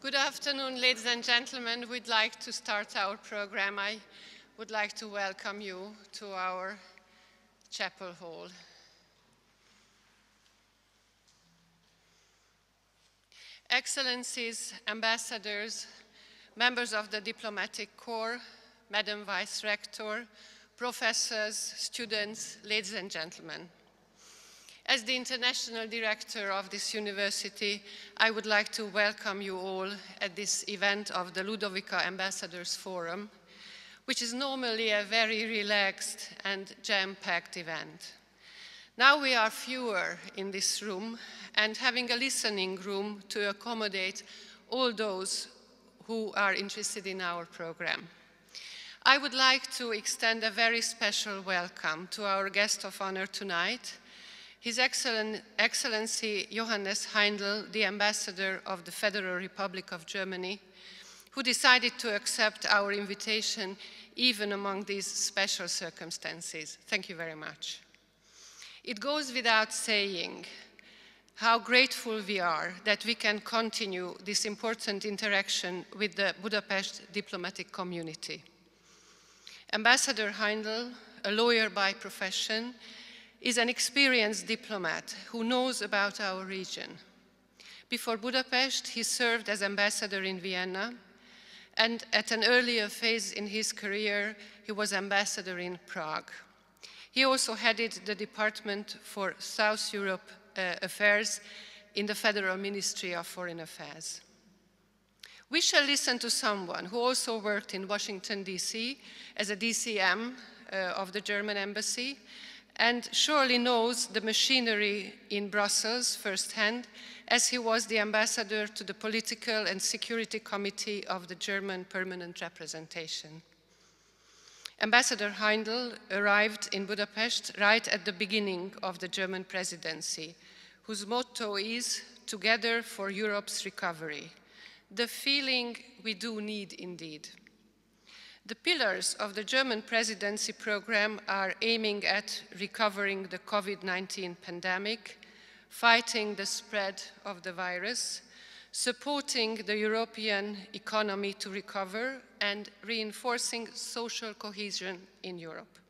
Good afternoon, ladies and gentlemen. We'd like to start our program. I would like to welcome you to our chapel hall. Excellencies, ambassadors, members of the diplomatic corps, Madam Vice Rector, professors, students, ladies and gentlemen. As the international director of this university, I would like to welcome you all at this event of the Ludovika Ambassadors Forum, which is normally a very relaxed and jam-packed event. Now we are fewer in this room and having a listening room to accommodate all those who are interested in our program. I would like to extend a very special welcome to our guest of honor tonight, His Excellency Johannes Heindl, the Ambassador of the Federal Republic of Germany, who decided to accept our invitation even among these special circumstances. Thank you very much. It goes without saying how grateful we are that we can continue this important interaction with the Budapest diplomatic community. Ambassador Heindl, a lawyer by profession, is an experienced diplomat who knows about our region. Before Budapest, he served as ambassador in Vienna, and at an earlier phase in his career, he was ambassador in Prague. He also headed the Department for South Europe Affairs in the Federal Ministry of Foreign Affairs. We shall listen to someone who also worked in Washington, D.C. as a DCM of the German embassy, and surely knows the machinery in Brussels firsthand, as he was the ambassador to the Political and Security Committee of the German Permanent Representation. Ambassador Heindl arrived in Budapest right at the beginning of the German presidency, whose motto is "Together for Europe's Recovery," the feeling we do need indeed. The pillars of the German presidency program are aiming at recovering the COVID-19 pandemic, fighting the spread of the virus, supporting the European economy to recover, and reinforcing social cohesion in Europe.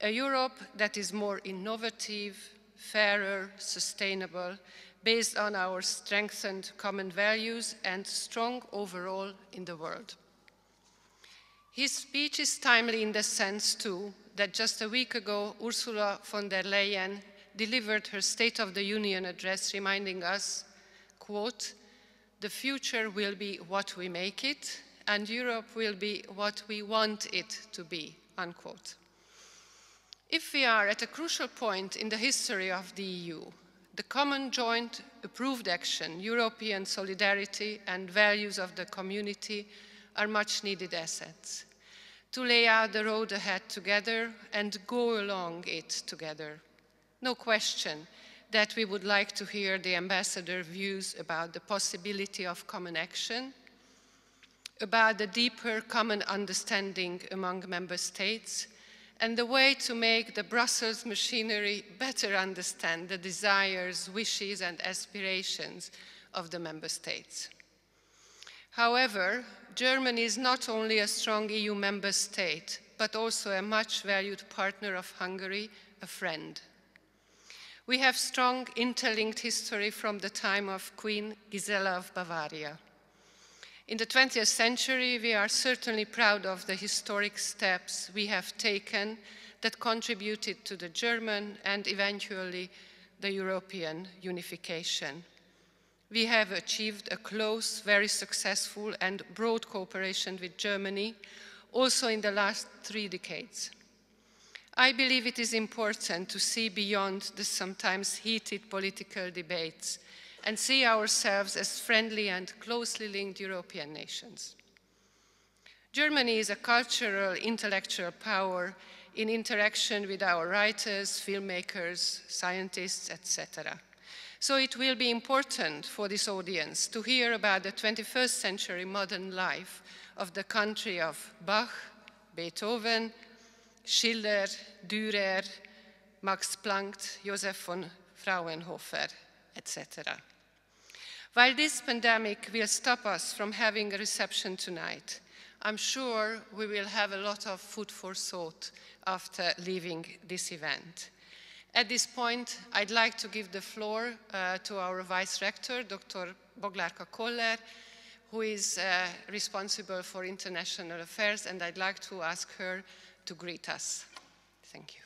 A Europe that is more innovative, fairer, sustainable, based on our strengthened common values and strong overall in the world. His speech is timely in the sense, too, that just a week ago, Ursula von der Leyen delivered her State of the Union address reminding us, quote, "The future will be what we make it, and Europe will be what we want it to be," unquote. If we are at a crucial point in the history of the EU, the common joint approved action, European solidarity and values of the community are much needed assets to lay out the road ahead together and go along it together. No question that we would like to hear the ambassador's views about the possibility of common action, about the deeper common understanding among member states, and the way to make the Brussels machinery better understand the desires, wishes, and aspirations of the member states. However, Germany is not only a strong EU member state, but also a much valued partner of Hungary, a friend. We have strong interlinked history from the time of Queen Gisela of Bavaria. In the 20th century, we are certainly proud of the historic steps we have taken that contributed to the German and eventually the European unification. We have achieved a close, very successful and broad cooperation with Germany, also in the last 3 decades. I believe it is important to see beyond the sometimes heated political debates and see ourselves as friendly and closely linked European nations. Germany is a cultural, intellectual power in interaction with our writers, filmmakers, scientists, etc. So it will be important for this audience to hear about the 21st century modern life of the country of Bach, Beethoven, Schiller, Dürer, Max Planck, Joseph von Fraunhofer, etc. While this pandemic will stop us from having a reception tonight, I'm sure we will have a lot of food for thought after leaving this event. At this point, I'd like to give the floor to our Vice Rector, Dr. Boglárka Koller, who is responsible for international affairs, and I'd like to ask her to greet us. Thank you.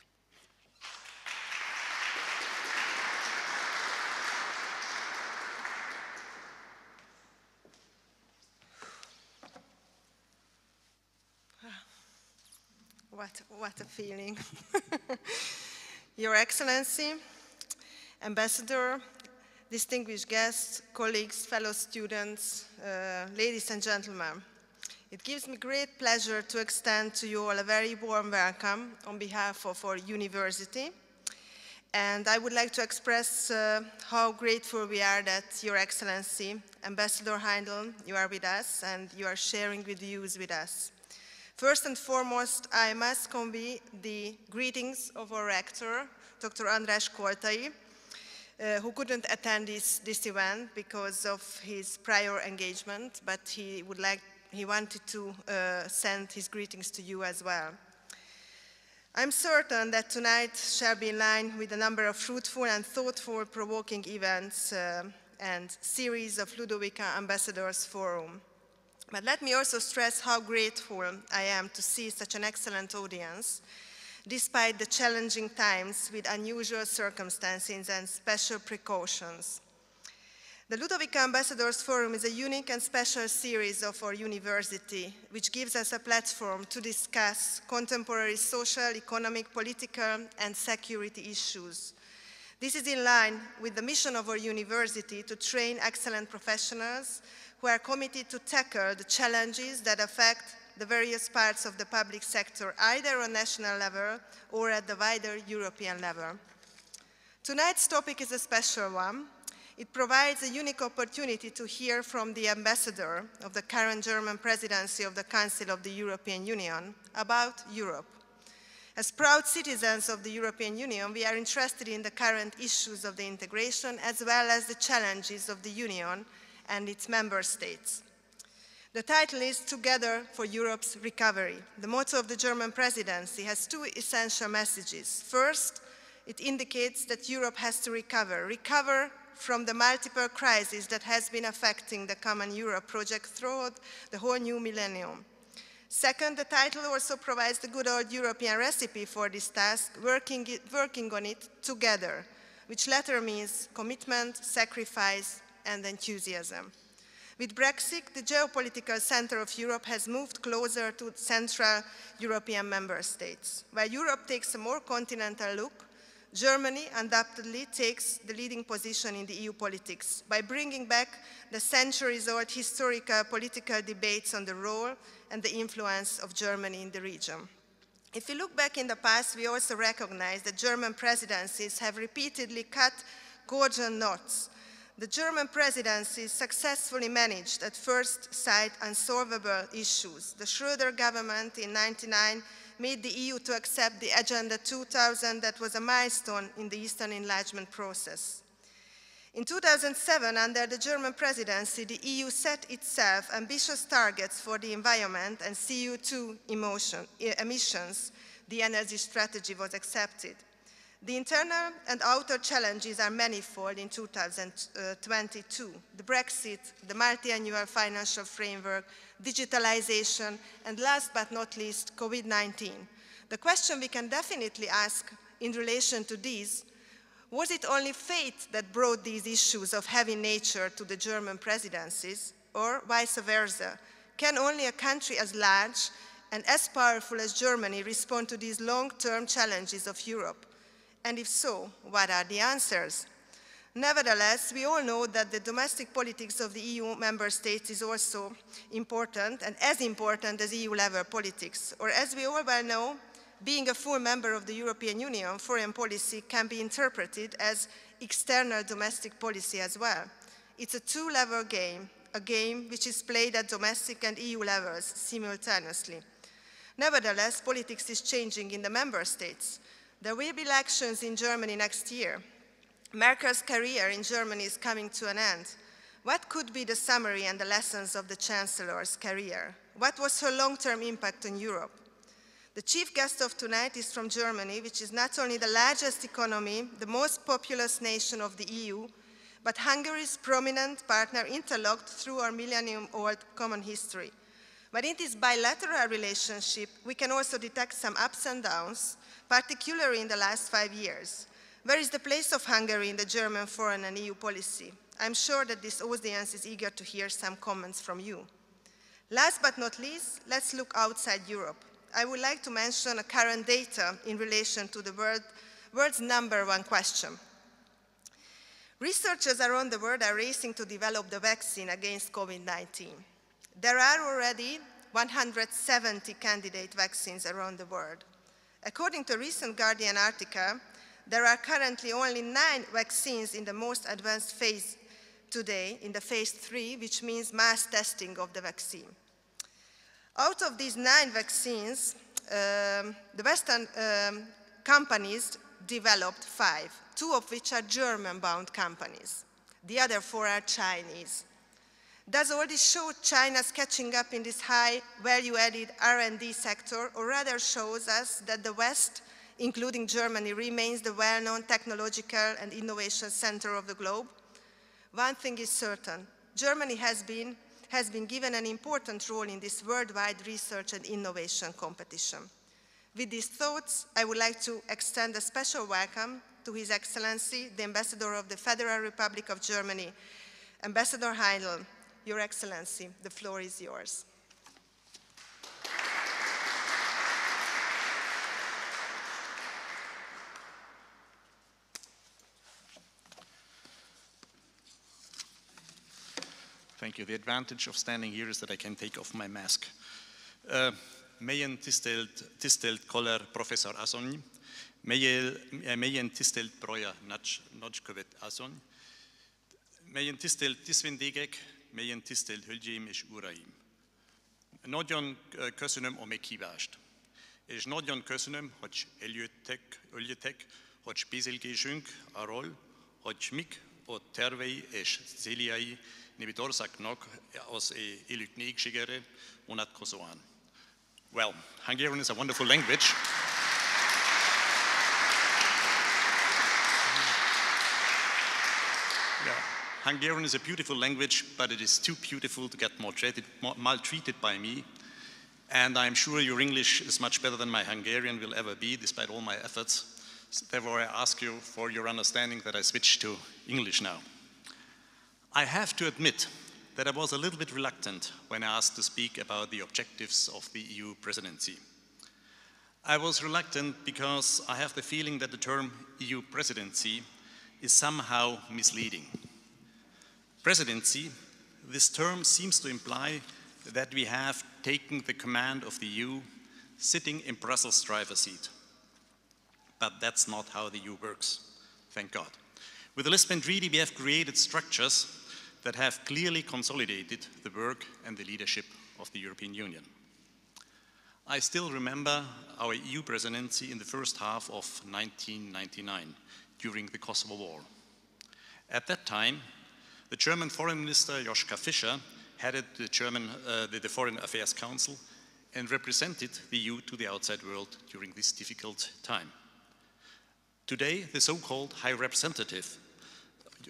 What a feeling. Your Excellency, Ambassador, distinguished guests, colleagues, fellow students, ladies and gentlemen. It gives me great pleasure to extend to you all a very warm welcome on behalf of our university. And I would like to express how grateful we are that Your Excellency, Ambassador Heindl, you are with us and you are sharing the views with us. First and foremost, I must convey the greetings of our rector, Dr. András Koltai, who couldn't attend this event because of his prior engagement, but he wanted to send his greetings to you as well. I'm certain that tonight shall be in line with a number of fruitful and thoughtful, provoking events and series of Ludovika Ambassadors Forum. But let me also stress how grateful I am to see such an excellent audience, despite the challenging times with unusual circumstances and special precautions. The Ludovika Ambassadors Forum is a unique and special series of our university, which gives us a platform to discuss contemporary social, economic, political, and security issues. This is in line with the mission of our university to train excellent professionals who are committed to tackle the challenges that affect the various parts of the public sector, either on national level or at the wider European level. Tonight's topic is a special one. It provides a unique opportunity to hear from the ambassador of the current German presidency of the Council of the European Union about Europe. As proud citizens of the European Union, we are interested in the current issues of the integration as well as the challenges of the Union and its member states. The title is Together for Europe's Recovery. The motto of the German presidency has two essential messages. First, it indicates that Europe has to recover from the multiple crises that has been affecting the Common Europe project throughout the whole new millennium. Second, the title also provides the good old European recipe for this task, working on it together, which latter means commitment, sacrifice, and enthusiasm. With Brexit, the geopolitical center of Europe has moved closer to Central European member states. While Europe takes a more continental look, Germany undoubtedly takes the leading position in the EU politics by bringing back the centuries-old historical political debates on the role and the influence of Germany in the region. If we look back in the past, we also recognize that German presidencies have repeatedly cut Gordian knots. The German presidency successfully managed at first sight unsolvable issues. The Schröder government in 1999 made the EU to accept the Agenda 2000 that was a milestone in the Eastern enlargement process. In 2007, under the German presidency, the EU set itself ambitious targets for the environment and CO2 emissions. The energy strategy was accepted. The internal and outer challenges are manifold in 2022. The Brexit, the multi-annual financial framework, digitalization, and last but not least, COVID-19. The question we can definitely ask in relation to these, was it only fate that brought these issues of heavy nature to the German presidencies, or vice versa? Can only a country as large and as powerful as Germany respond to these long-term challenges of Europe? And if so, what are the answers? Nevertheless, we all know that the domestic politics of the EU member states is also important, and as important as EU-level politics. Or as we all well know, being a full member of the European Union, foreign policy can be interpreted as external domestic policy as well. It's a two-level game, a game which is played at domestic and EU levels simultaneously. Nevertheless, politics is changing in the member states. There will be elections in Germany next year. Merkel's career in Germany is coming to an end. What could be the summary and the lessons of the Chancellor's career? What was her long-term impact on Europe? The chief guest of tonight is from Germany, which is not only the largest economy, the most populous nation of the EU, but Hungary's prominent partner interlocked through our millennium-old common history. But in this bilateral relationship, we can also detect some ups and downs, particularly in the last 5 years. Where is the place of Hungary in the German foreign and EU policy? I'm sure that this audience is eager to hear some comments from you. Last but not least, let's look outside Europe. I would like to mention a current data in relation to the world's #1 question. Researchers around the world are racing to develop the vaccine against COVID-19. There are already 170 candidate vaccines around the world. According to a recent Guardian article, there are currently only 9 vaccines in the most advanced phase today, in the phase 3, which means mass testing of the vaccine. Out of these 9 vaccines, the Western companies developed 5, 2 of which are German-bound companies. The other 4 are Chinese. Does all this show China's catching up in this high value-added R&D sector, or rather shows us that the West, including Germany, remains the well-known technological and innovation center of the globe? One thing is certain, Germany has been given an important role in this worldwide research and innovation competition. With these thoughts, I would like to extend a special welcome to His Excellency, the Ambassador of the Federal Republic of Germany, Ambassador Heindl. Your Excellency, the floor is yours. Thank you. The advantage of standing here is that I can take off my mask. Melyen tisztelt Koller professzor asszony, melyen tisztelt Broja nagykövet asszony, melyen tisztelt tisztvendégek, melyen tisztelt hölgyeim és uraim. Nagyon köszönöm a meghívást, és nagyon köszönöm, hogy eljöttek, hogy beszélgessünk arról, hogy mik a tervei és céljai Németországnak az élők népségére vonatkozóan. Well, Hungarian is a wonderful language. Hungarian is a beautiful language, but it is too beautiful to get maltreated by me. And I'm sure your English is much better than my Hungarian will ever be, despite all my efforts. Therefore, I ask you for your understanding that I switch to English now. I have to admit that I was a little bit reluctant when asked to speak about the objectives of the EU presidency. I was reluctant because I have the feeling that the term EU presidency is somehow misleading. Presidency, this term seems to imply that we have taken the command of the EU sitting in Brussels' driver's seat. But that's not how the EU works, thank God. With the Lisbon Treaty, we have created structures that have clearly consolidated the work and the leadership of the European Union. I still remember our EU presidency in the first half of 1999, during the Kosovo War. At that time, the German Foreign Minister Joschka Fischer headed the Foreign Affairs Council and represented the EU to the outside world during this difficult time. Today, the so-called High Representative,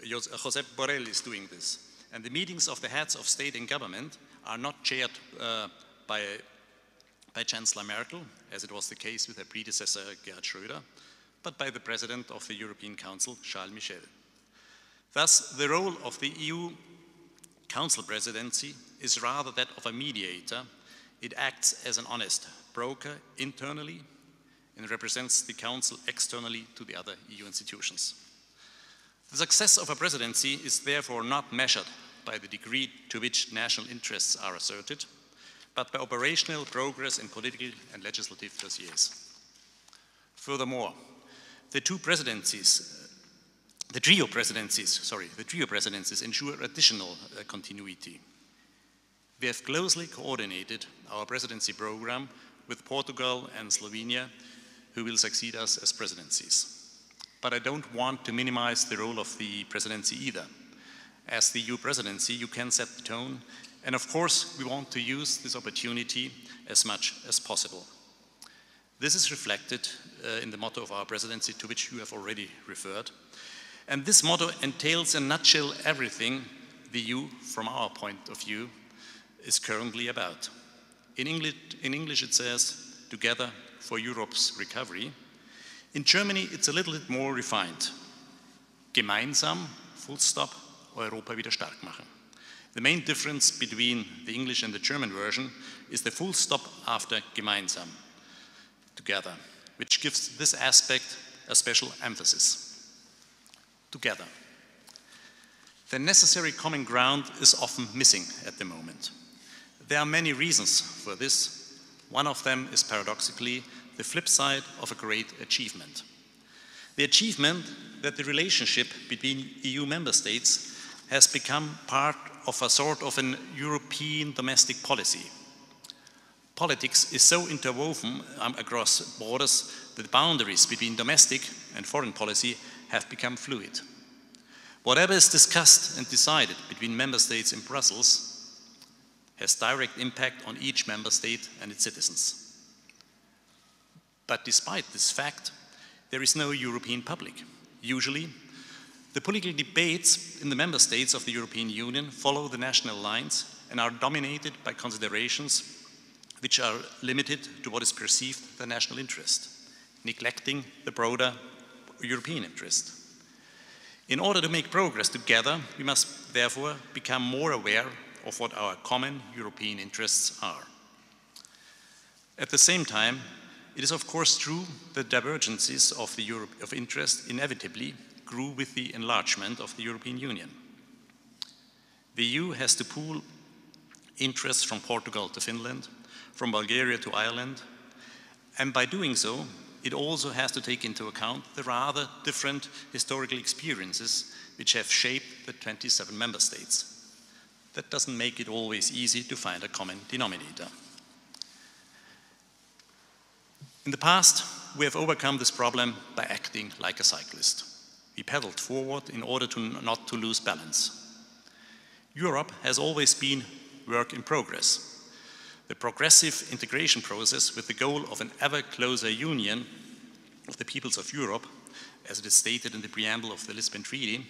Josep Borrell, is doing this. And the meetings of the heads of state and government are not chaired by Chancellor Merkel, as it was the case with her predecessor Gerhard Schröder, but by the President of the European Council, Charles Michel. Thus, the role of the EU Council presidency is rather that of a mediator. It acts as an honest broker internally and represents the Council externally to the other EU institutions. The success of a presidency is therefore not measured by the degree to which national interests are asserted, but by operational progress in political and legislative dossiers. Furthermore, the trio presidencies ensure additional continuity. We have closely coordinated our presidency program with Portugal and Slovenia, who will succeed us as presidencies. But I don't want to minimize the role of the presidency either. As the EU presidency, you can set the tone, and of course, we want to use this opportunity as much as possible. This is reflected in the motto of our presidency, to which you have already referred. And this motto entails in a nutshell everything the EU, from our point of view, is currently about. In English it says, together for Europe's recovery. In Germany, it's a little bit more refined. Gemeinsam, full stop, Europa wieder stark machen. The main difference between the English and the German version is the full stop after gemeinsam, together, which gives this aspect a special emphasis. Together. The necessary common ground is often missing at the moment. There are many reasons for this. One of them is paradoxically the flip side of a great achievement. The achievement that the relationship between EU member states has become part of a sort of an European domestic policy. Politics is so interwoven across borders that the boundaries between domestic and foreign policy have become fluid. Whatever is discussed and decided between member states in Brussels has direct impact on each member state and its citizens. But despite this fact, there is no European public. Usually, the political debates in the member states of the European Union follow the national lines and are dominated by considerations which are limited to what is perceived the national interest, neglecting the broader European interest. In order to make progress together, we must therefore become more aware of what our common European interests are. At the same time, it is of course true that divergences of interest inevitably grew with the enlargement of the European Union. The EU has to pool interests from Portugal to Finland, from Bulgaria to Ireland, and by doing so, it also has to take into account the rather different historical experiences which have shaped the 27 member states. That doesn't make it always easy to find a common denominator. In the past, we have overcome this problem by acting like a cyclist. We pedaled forward in order not to lose balance. Europe has always been work in progress. The progressive integration process with the goal of an ever closer union of the peoples of Europe, as it is stated in the preamble of the Lisbon Treaty,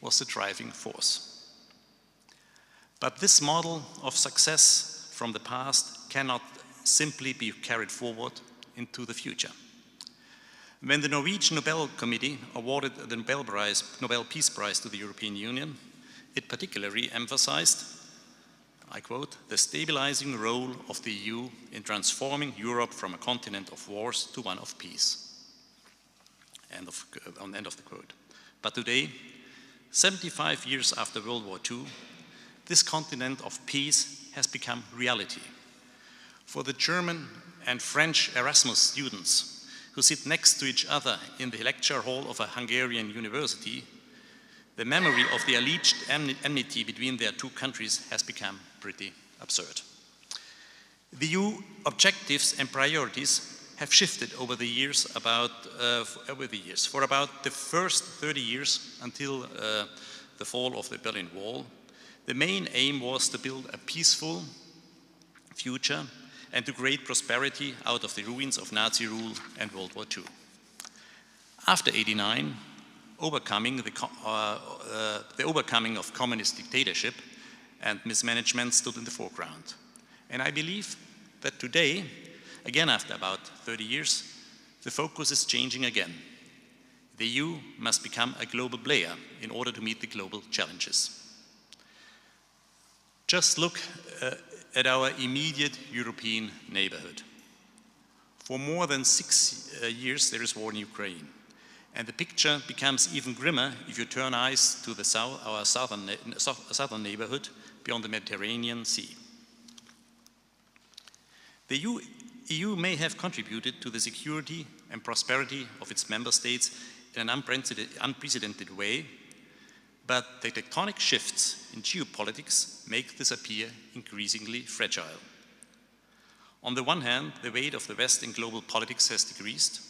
was the driving force. But this model of success from the past cannot simply be carried forward into the future. When the Norwegian Nobel Committee awarded the Nobel Peace Prize to the European Union, it particularly emphasized, I quote, the stabilizing role of the EU in transforming Europe from a continent of wars to one of peace. End of the quote. But today, 75 years after World War II, this continent of peace has become reality. For the German and French Erasmus students who sit next to each other in the lecture hall of a Hungarian university, the memory of the alleged enmity between their two countries has become pretty absurd. The EU objectives and priorities have shifted over the years. For about the first 30 years until the fall of the Berlin Wall, the main aim was to build a peaceful future and to create prosperity out of the ruins of Nazi rule and World War II. After '89, the overcoming of communist dictatorship and mismanagement stood in the foreground. And I believe that today, again after about 30 years, the focus is changing again. The EU must become a global player in order to meet the global challenges. Just look at our immediate European neighborhood. For more than 6 years, there is war in Ukraine. And the picture becomes even grimmer if you turn eyes to our southern neighborhood beyond the Mediterranean Sea. The EU may have contributed to the security and prosperity of its member states in an unprecedented way, but the tectonic shifts in geopolitics make this appear increasingly fragile. On the one hand, the weight of the West in global politics has decreased.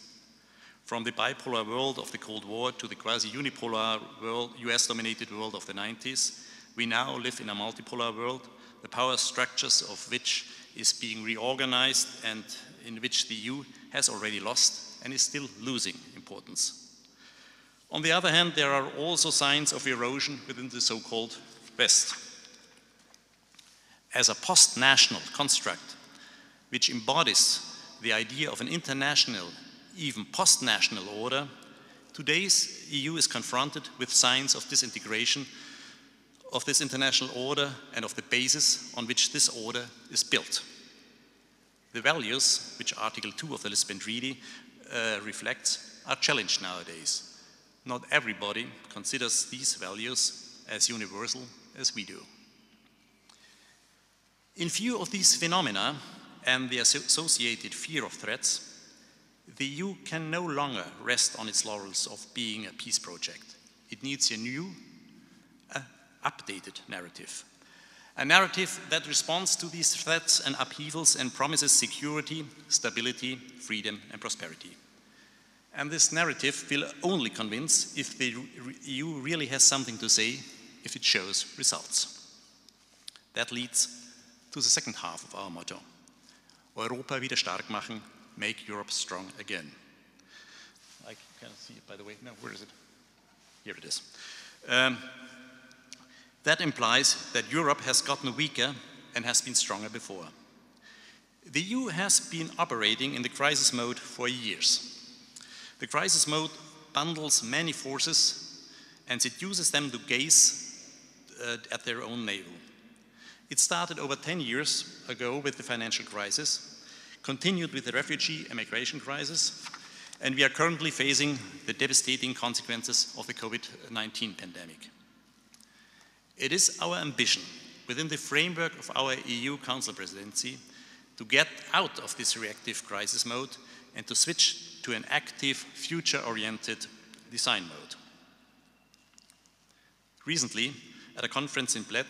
From the bipolar world of the Cold War to the quasi-unipolar world, US-dominated world of the 90s, we now live in a multipolar world, the power structures of which is being reorganized and in which the EU has already lost and is still losing importance. On the other hand, there are also signs of erosion within the so-called West. As a post-national construct, which embodies the idea of an international, even post-national order, today's EU is confronted with signs of disintegration of this international order and of the basis on which this order is built. The values, which Article 2 of the Lisbon Treaty reflects, are challenged nowadays. Not everybody considers these values as universal as we do. In view of these phenomena and the associated fear of threats, the EU can no longer rest on its laurels of being a peace project. It needs a new, updated narrative. A narrative that responds to these threats and upheavals and promises security, stability, freedom, and prosperity. And this narrative will only convince if the EU really has something to say, if it shows results. That leads to the second half of our motto. Europa wieder stark machen, make Europe strong again. I can't see it, by the way. No, where is it? Here it is. That implies that Europe has gotten weaker and has been stronger before. The EU has been operating in the crisis mode for years. The crisis mode bundles many forces and seduces them to gaze at their own navel. It started over 10 years ago with the financial crisis, continued with the refugee and migration crisis, and we are currently facing the devastating consequences of the COVID-19 pandemic. It is our ambition, within the framework of our EU Council presidency, to get out of this reactive crisis mode and to switch to an active, future-oriented design mode. Recently, at a conference in Bled,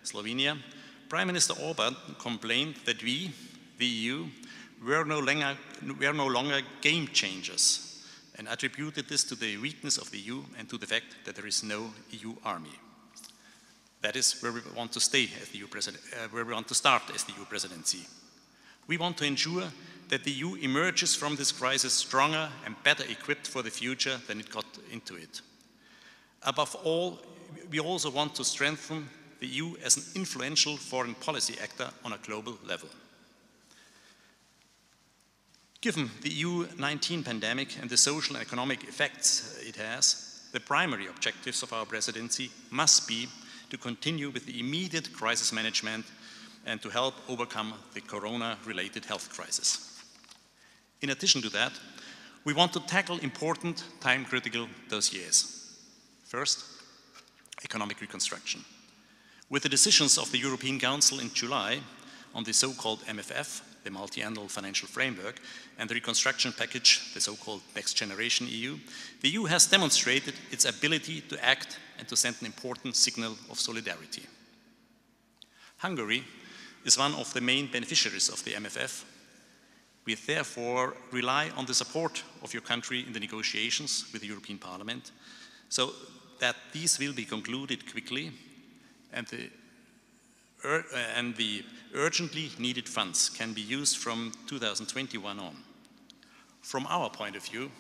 Slovenia, Prime Minister Orban complained that we, the EU, were no longer game changers and attributed this to the weakness of the EU and to the fact that there is no EU army. That is where we want to stay as the EU where we want to start as the EU presidency. We want to ensure that the EU emerges from this crisis stronger and better equipped for the future than it got into it. Above all, we also want to strengthen the EU as an influential foreign policy actor on a global level. Given the EU-19 pandemic and the social and economic effects it has, the primary objectives of our presidency must be to continue with the immediate crisis management and to help overcome the corona-related health crisis. In addition to that, we want to tackle important time-critical dossiers. First, economic reconstruction. With the decisions of the European Council in July on the so-called MFF, the multi-annual financial framework, and the reconstruction package, the so-called Next Generation EU, the EU has demonstrated its ability to act and to send an important signal of solidarity. Hungary is one of the main beneficiaries of the MFF. We therefore rely on the support of your country in the negotiations with the European Parliament, so that these will be concluded quickly and the urgently needed funds can be used from 2021 on. From our point of view,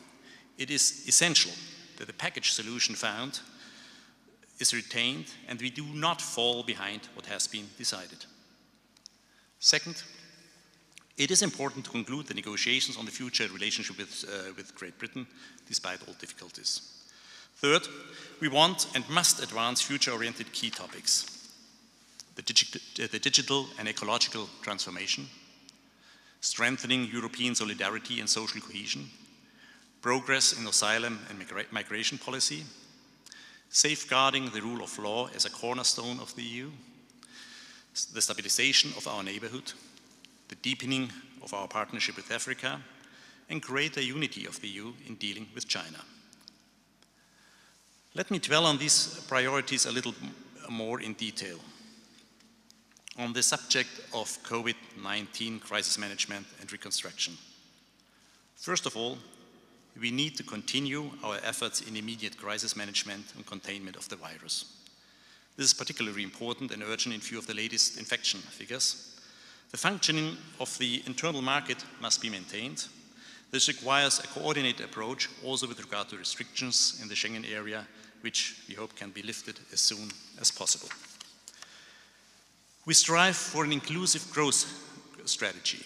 it is essential that the package solution found is retained and we do not fall behind what has been decided. Second, it is important to conclude the negotiations on the future relationship with Great Britain, despite all difficulties. Third, we want and must advance future-oriented key topics. The digital and ecological transformation, strengthening European solidarity and social cohesion, progress in asylum and migration policy, safeguarding the rule of law as a cornerstone of the EU, the stabilization of our neighborhood, the deepening of our partnership with Africa, and greater unity of the EU in dealing with China. Let me dwell on these priorities a little more in detail. On the subject of COVID-19 crisis management and reconstruction. First of all, we need to continue our efforts in immediate crisis management and containment of the virus. This is particularly important and urgent in view of the latest infection figures. The functioning of the internal market must be maintained. This requires a coordinated approach also with regard to restrictions in the Schengen area, which we hope can be lifted as soon as possible. We strive for an inclusive growth strategy.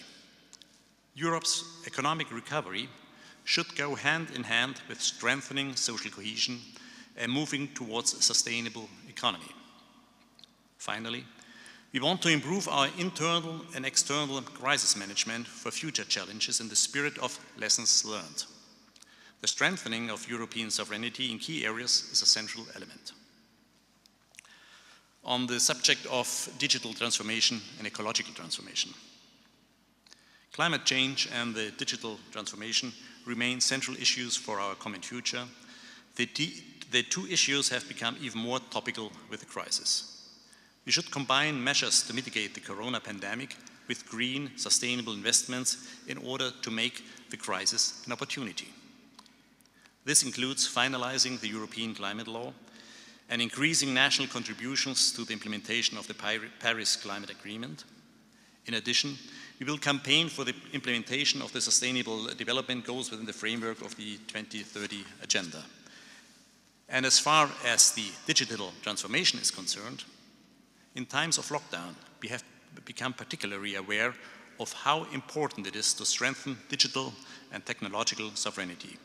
Europe's economic recovery should go hand in hand with strengthening social cohesion and moving towards a sustainable economy. Finally, we want to improve our internal and external crisis management for future challenges in the spirit of lessons learned. The strengthening of European sovereignty in key areas is a central element. On the subject of digital transformation and ecological transformation. Climate change and the digital transformation remain central issues for our common future. The two issues have become even more topical with the crisis. We should combine measures to mitigate the corona pandemic with green, sustainable investments in order to make the crisis an opportunity. This includes finalizing the European climate law and increasing national contributions to the implementation of the Paris Climate Agreement. In addition, we will campaign for the implementation of the Sustainable Development Goals within the framework of the 2030 Agenda. And as far as the digital transformation is concerned, in times of lockdown, we have become particularly aware of how important it is to strengthen digital and technological sovereignty.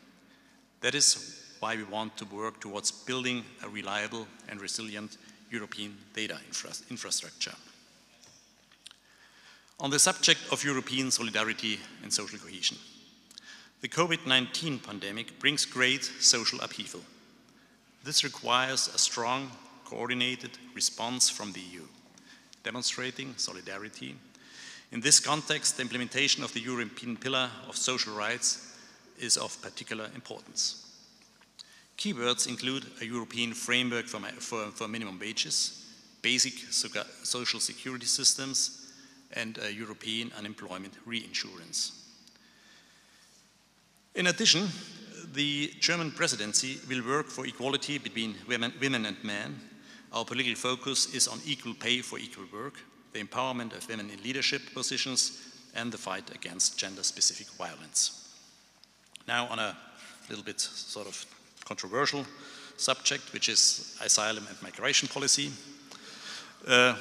That is why we want to work towards building a reliable and resilient European data infrastructure. On the subject of European solidarity and social cohesion, the COVID-19 pandemic brings great social upheaval. This requires a strong, coordinated response from the EU, demonstrating solidarity. In this context, the implementation of the European Pillar of Social Rights is of particular importance. Keywords include a European framework for minimum wages, basic social security systems, and a European unemployment reinsurance. In addition, the German presidency will work for equality between women and men. Our political focus is on equal pay for equal work, the empowerment of women in leadership positions, and the fight against gender-specific violence. Now on a little bit sort of controversial subject, which is asylum and migration policy. The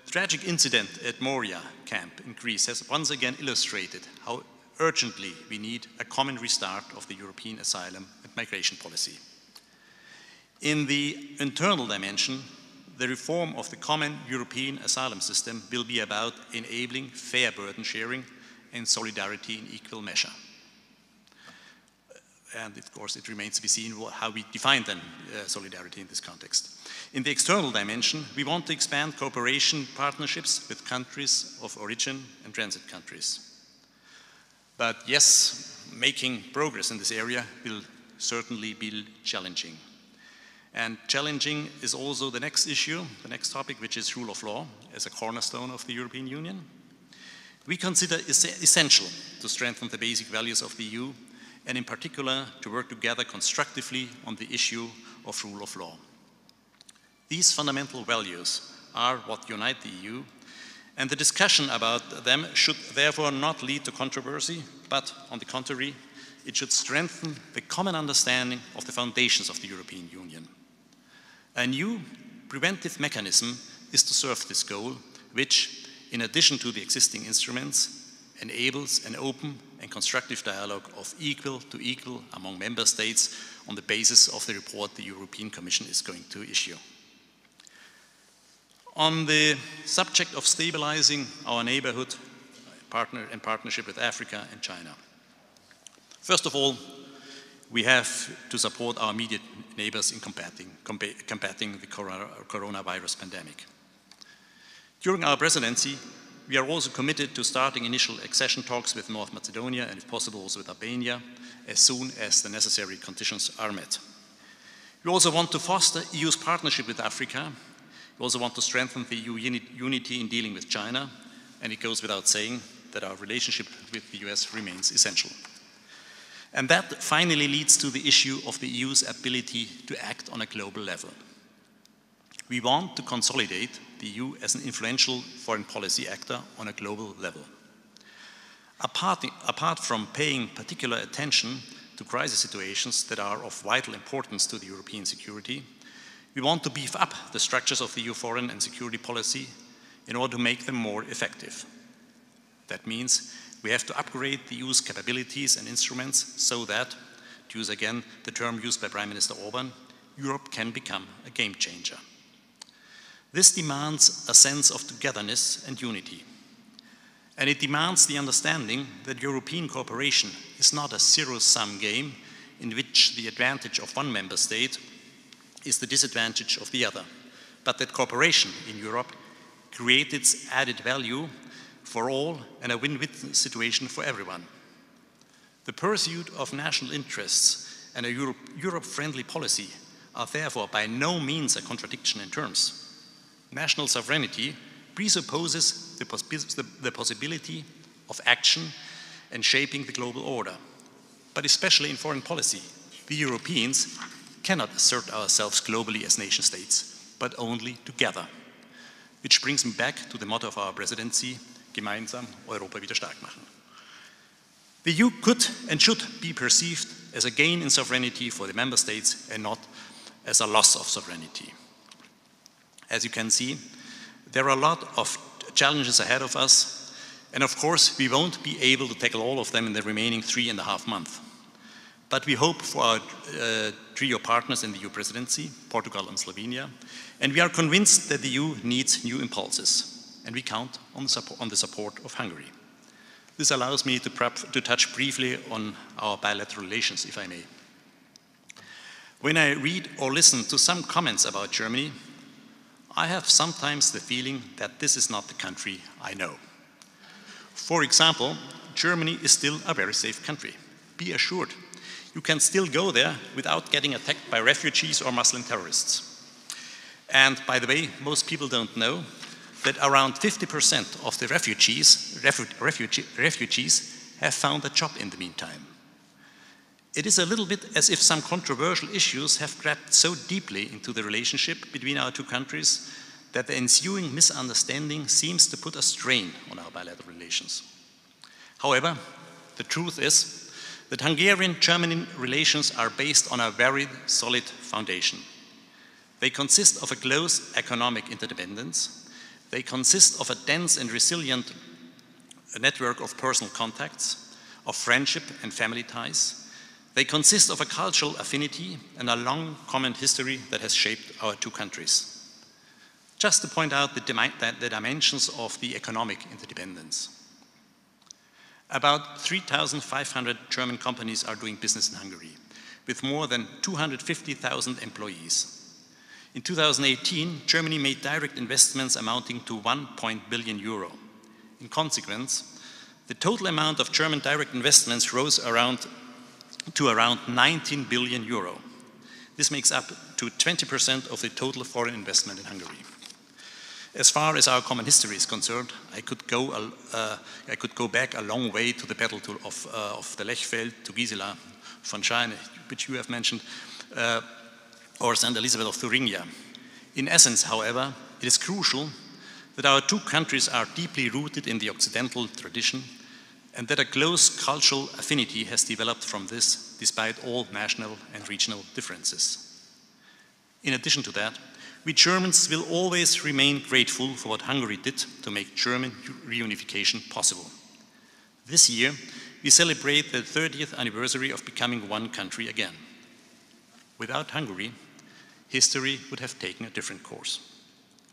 tragic incident at Moria camp in Greece has once again illustrated how urgently we need a common restart of the European asylum and migration policy. In the internal dimension, the reform of the common European asylum system will be about enabling fair burden sharing and solidarity in equal measure. And of course, it remains to be seen how we define then solidarity in this context. In the external dimension, we want to expand cooperation partnerships with countries of origin and transit countries. But yes, making progress in this area will certainly be challenging. And challenging is also the next issue, the next topic, which is rule of law as a cornerstone of the European Union. We consider it essential to strengthen the basic values of the EU, and in particular to work together constructively on the issue of rule of law. These fundamental values are what unite the EU, and the discussion about them should therefore not lead to controversy, but on the contrary, it should strengthen the common understanding of the foundations of the European Union. A new preventive mechanism is to serve this goal, which, in addition to the existing instruments, enables an open and constructive dialogue of equal to equal among member states on the basis of the report the European Commission is going to issue. On the subject of stabilizing our neighborhood in partnership with Africa and China. First of all, we have to support our immediate neighbors in combating the coronavirus pandemic. During our presidency, we are also committed to starting initial accession talks with North Macedonia and, if possible, also with Albania, as soon as the necessary conditions are met. We also want to foster the EU's partnership with Africa. We also want to strengthen the EU unity in dealing with China, and it goes without saying that our relationship with the US remains essential. And that finally leads to the issue of the EU's ability to act on a global level. We want to consolidate the EU as an influential foreign policy actor on a global level. Apart from paying particular attention to crisis situations that are of vital importance to the European security, we want to beef up the structures of the EU foreign and security policy in order to make them more effective. That means we have to upgrade the EU's capabilities and instruments so that, to use again the term used by Prime Minister Orban, Europe can become a game changer. This demands a sense of togetherness and unity. And it demands the understanding that European cooperation is not a zero-sum game in which the advantage of one member state is the disadvantage of the other, but that cooperation in Europe creates its added value for all and a win-win situation for everyone. The pursuit of national interests and a Europe-friendly policy are therefore by no means a contradiction in terms. National sovereignty presupposes the possibility of action and shaping the global order. But especially in foreign policy, we Europeans cannot assert ourselves globally as nation states, but only together. Which brings me back to the motto of our presidency, gemeinsam Europa wieder stark machen. The EU could and should be perceived as a gain in sovereignty for the member states and not as a loss of sovereignty. As you can see, there are a lot of challenges ahead of us, and of course we won't be able to tackle all of them in the remaining 3.5 months. But we hope for our trio partners in the EU presidency, Portugal and Slovenia, and we are convinced that the EU needs new impulses, and we count on the support of Hungary. This allows me to touch briefly on our bilateral relations, if I may. When I read or listen to some comments about Germany, I have sometimes the feeling that this is not the country I know. For example, Germany is still a very safe country. Be assured, you can still go there without getting attacked by refugees or Muslim terrorists. And by the way, most people don't know that around 50% of the refugees have found a job in the meantime. It is a little bit as if some controversial issues have crept so deeply into the relationship between our two countries that the ensuing misunderstanding seems to put a strain on our bilateral relations. However, the truth is that Hungarian-German relations are based on a very solid foundation. They consist of a close economic interdependence. They consist of a dense and resilient network of personal contacts, of friendship and family ties. They consist of a cultural affinity and a long common history that has shaped our two countries. Just to point out the dimensions of the economic interdependence. About 3,500 German companies are doing business in Hungary, with more than 250,000 employees. In 2018, Germany made direct investments amounting to 1 billion euro. In consequence, the total amount of German direct investments rose to around 19 billion euro. This makes up to 20% of the total foreign investment in Hungary. As far as our common history is concerned, I could go back a long way to the battle of the Lechfeld, to Gisela von Schein, which you have mentioned, or St. Elizabeth of Thuringia. In essence, however, it is crucial that our two countries are deeply rooted in the Occidental tradition and that a close cultural affinity has developed from this, despite all national and regional differences. In addition to that, we Germans will always remain grateful for what Hungary did to make German reunification possible. This year, we celebrate the 30th anniversary of becoming one country again. Without Hungary, history would have taken a different course.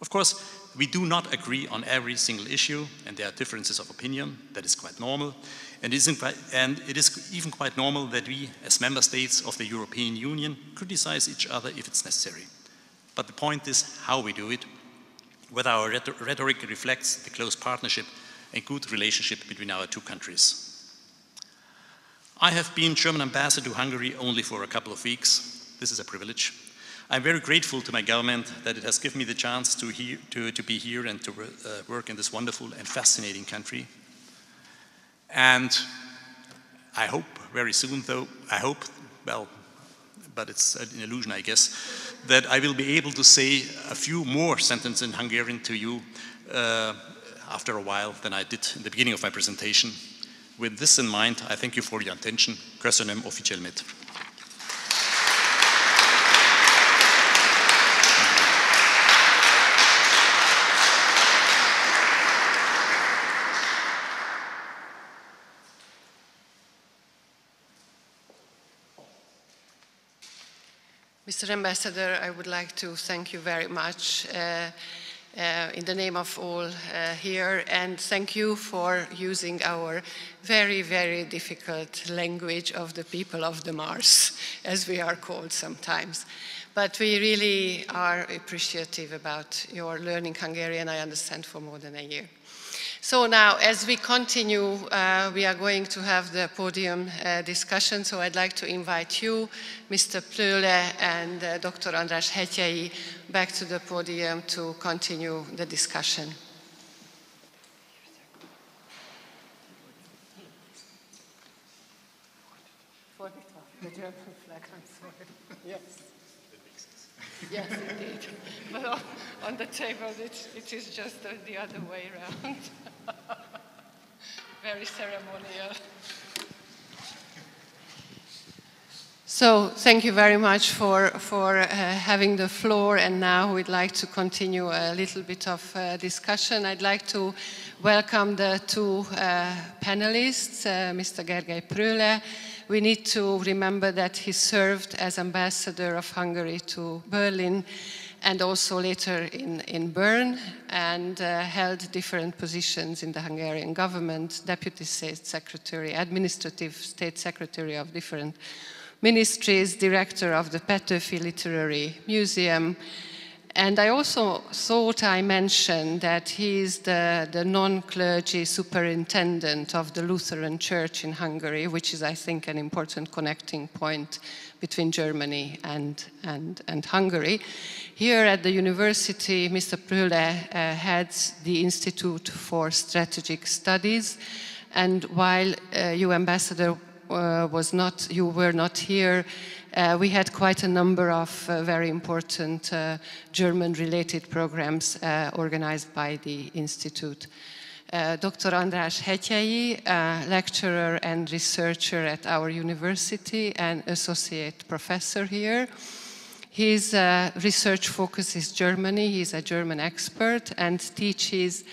Of course, we do not agree on every single issue, and there are differences of opinion. That is quite normal. And it is even quite normal that we, as member states of the European Union, criticize each other if it's necessary. But the point is how we do it, whether our rhetoric reflects the close partnership and good relationship between our two countries. I have been German ambassador to Hungary only for a couple of weeks. This is a privilege. I'm very grateful to my government that it has given me the chance to be here and to work in this wonderful and fascinating country. And I hope very soon, though, I hope, well, but it's an illusion, I guess, that I will be able to say a few more sentences in Hungarian to you after a while than I did in the beginning of my presentation. With this in mind, I thank you for your attention. Köszönöm officielmet. Mr. Ambassador, I would like to thank you very much in the name of all here, and thank you for using our very, very difficult language of the people of the Mars, as we are called sometimes. But we really are appreciative about your learning Hungarian, I understand, for more than a year. So now, as we continue, we are going to have the podium discussion. So I'd like to invite you, Mr. Pröhle and Dr. András Hetyei, back to the podium to continue the discussion. The German flag, I'm sorry. Yes. Yes, indeed. But on the table, it is just the other way around. Very ceremonial. So thank you very much for having the floor, and now we'd like to continue a little bit of discussion. I'd like to welcome the two panelists, Mr. Gergely Pröhle. We need to remember that he served as ambassador of Hungary to Berlin and also later in Bern, and held different positions in the Hungarian government, deputy state secretary, administrative state secretary of different ministries, director of the Petőfi Literary Museum. And I also thought I mentioned that he is the non-clergy superintendent of the Lutheran Church in Hungary, which is, I think, an important connecting point between Germany and Hungary. Here at the university, Mr. Pröhle heads the Institute for Strategic Studies, and while you, Ambassador, you were not here, we had quite a number of very important German-related programs organized by the Institute. Dr. András Hetyei, lecturer and researcher at our university and associate professor here. His research focus is Germany. He's a German expert and teaches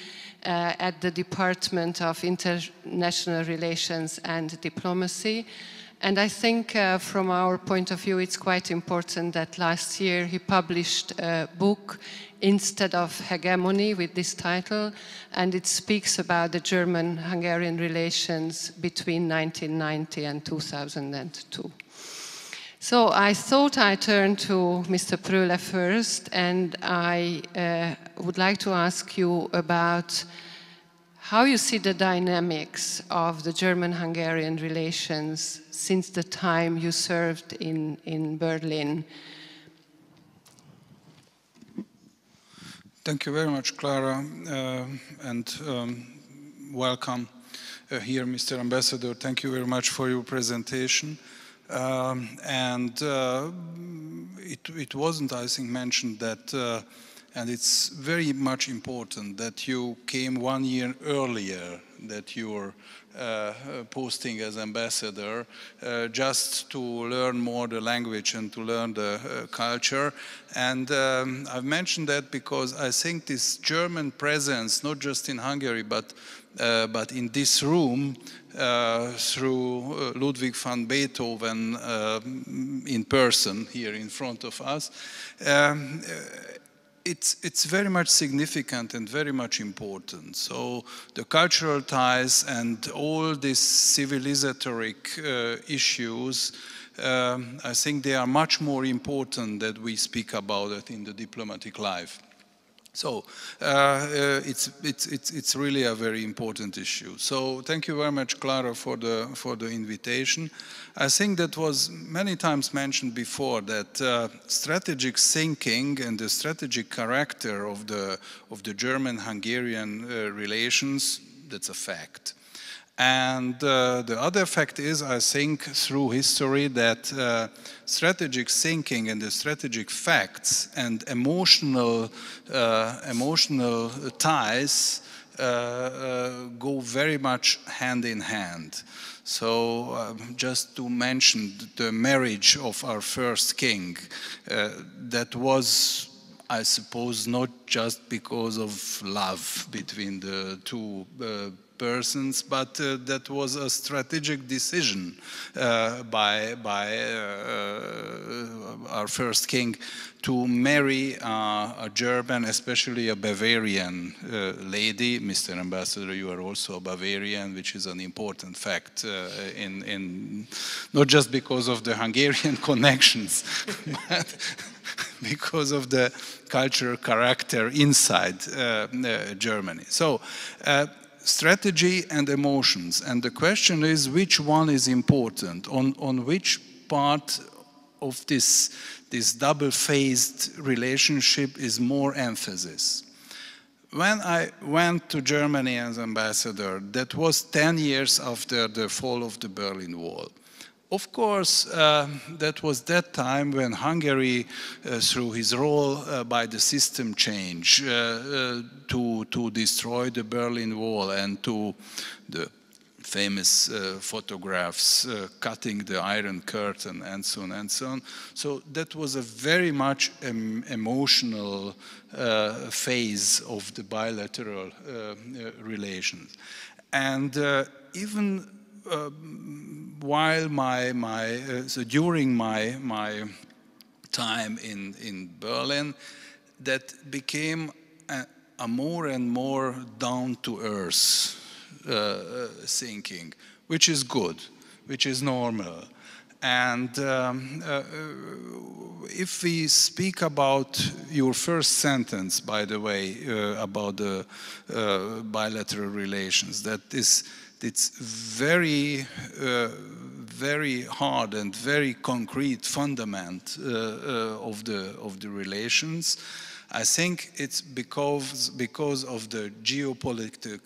at the Department of International Relations and Diplomacy. And I think from our point of view, it's quite important that last year he published a book, Instead of Hegemony, with this title, and it speaks about the German-Hungarian relations between 1990 and 2002. So I thought I'd turn to Mr. Pröhle first, and I would like to ask you about how you see the dynamics of the German-Hungarian relations since the time you served in Berlin. Thank you very much, Clara, and welcome here, Mr. Ambassador. Thank you very much for your presentation. It wasn't, I think, mentioned that, and it's very much important that you came 1 year earlier, that you were posting as ambassador, just to learn more the language and to learn the culture. And I've mentioned that because I think this German presence, not just in Hungary, but in this room, through Ludwig van Beethoven in person here in front of us, it's very much significant and very much important. So the cultural ties and all these civilizatory issues, I think they are much more important that we speak about it in the diplomatic life. So it's really a very important issue. So thank you very much, Clara, for the invitation. I think that was many times mentioned before that strategic thinking and the strategic character of the German-Hungarian relations, that's a fact. And the other fact is, I think, through history that strategic thinking and the strategic facts and emotional ties go very much hand in hand. So just to mention the marriage of our first king, that was, I suppose, not just because of love between the two persons, but that was a strategic decision by our first king to marry a German, especially a Bavarian lady. Mr. Ambassador, you are also a Bavarian, which is an important fact, not just because of the Hungarian connections, but because of the cultural character inside Germany. So, strategy and emotions, and the question is which one is important, on which part of this double-phased relationship is more emphasis. When I went to Germany as ambassador, that was 10 years after the fall of the Berlin Wall. Of course, that was that time when Hungary, through his role by the system change to destroy the Berlin Wall and to the famous photographs cutting the Iron Curtain and so on and so on. So that was a very much emotional phase of the bilateral relations. And even while during my time in Berlin, that became a more and more down-to-earth thinking, which is good, which is normal. And if we speak about your first sentence, by the way, about the bilateral relations, it's very, very hard and very concrete fundament of the relations. I think it's because of the geopolitical,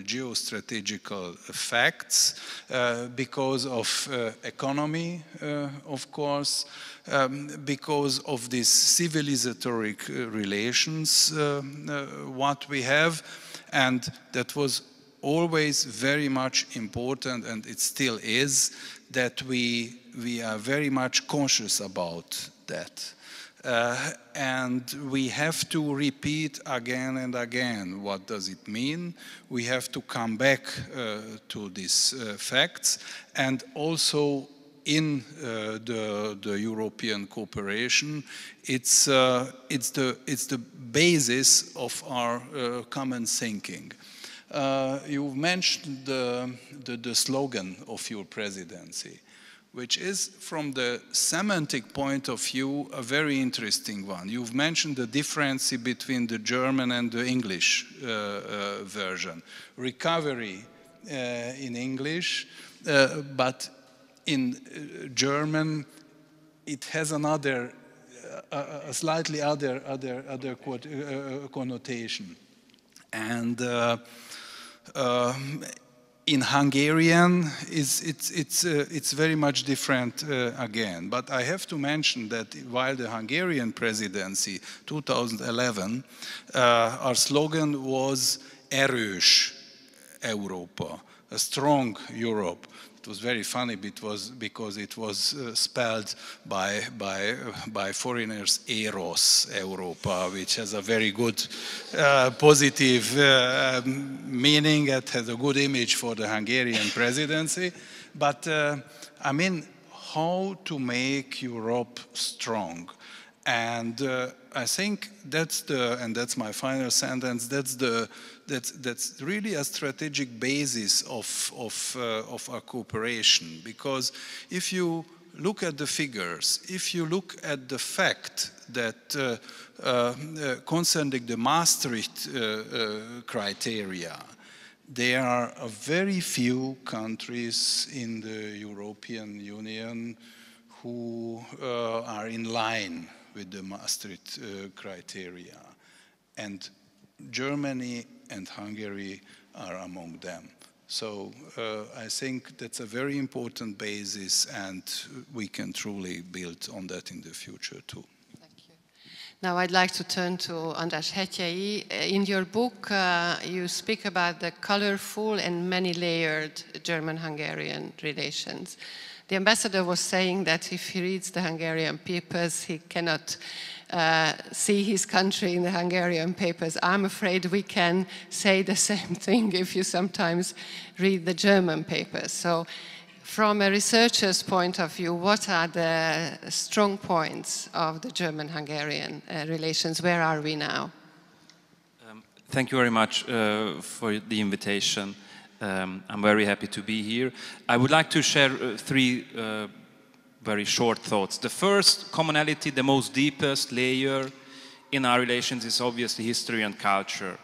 geostrategical facts, because of economy, of course, because of these civilizatory relations, what we have, and that was always very much important, and it still is, that we are very much conscious about that. And we have to repeat again and again what does it mean. We have to come back to these facts, and also in the European cooperation, it's the basis of our common thinking. You've mentioned the slogan of your presidency, which is, from the semantic point of view, a very interesting one. You've mentioned the difference between the German and the English version. Recovery in English, but in German it has another, a slightly other connotation. And in Hungarian, it's very much different again. But I have to mention that while the Hungarian presidency, 2011, our slogan was Erős Európa, a strong Europe. It was very funny because it was spelled by foreigners Eros Europa, which has a very good positive meaning. It has a good image for the Hungarian presidency. But I mean, how to make Europe strong? And I think that's my final sentence, that's really a strategic basis of our cooperation. Because if you look at the figures, if you look at the fact that concerning the Maastricht criteria, there are a very few countries in the European Union who are in line with the Maastricht criteria, and Germany and Hungary are among them. So I think that's a very important basis, and we can truly build on that in the future too. Now I'd like to turn to András Hetyei. In your book, you speak about the colorful and many-layered German-Hungarian relations. The ambassador was saying that if he reads the Hungarian papers, he cannot see his country in the Hungarian papers. I'm afraid we can say the same thing if you sometimes read the German papers. So from a researcher's point of view, what are the strong points of the German-Hungarian relations? Where are we now? Thank you very much for the invitation. I'm very happy to be here. I would like to share three very short thoughts. The first commonality, the most deepest layer in our relations is obviously history and culture.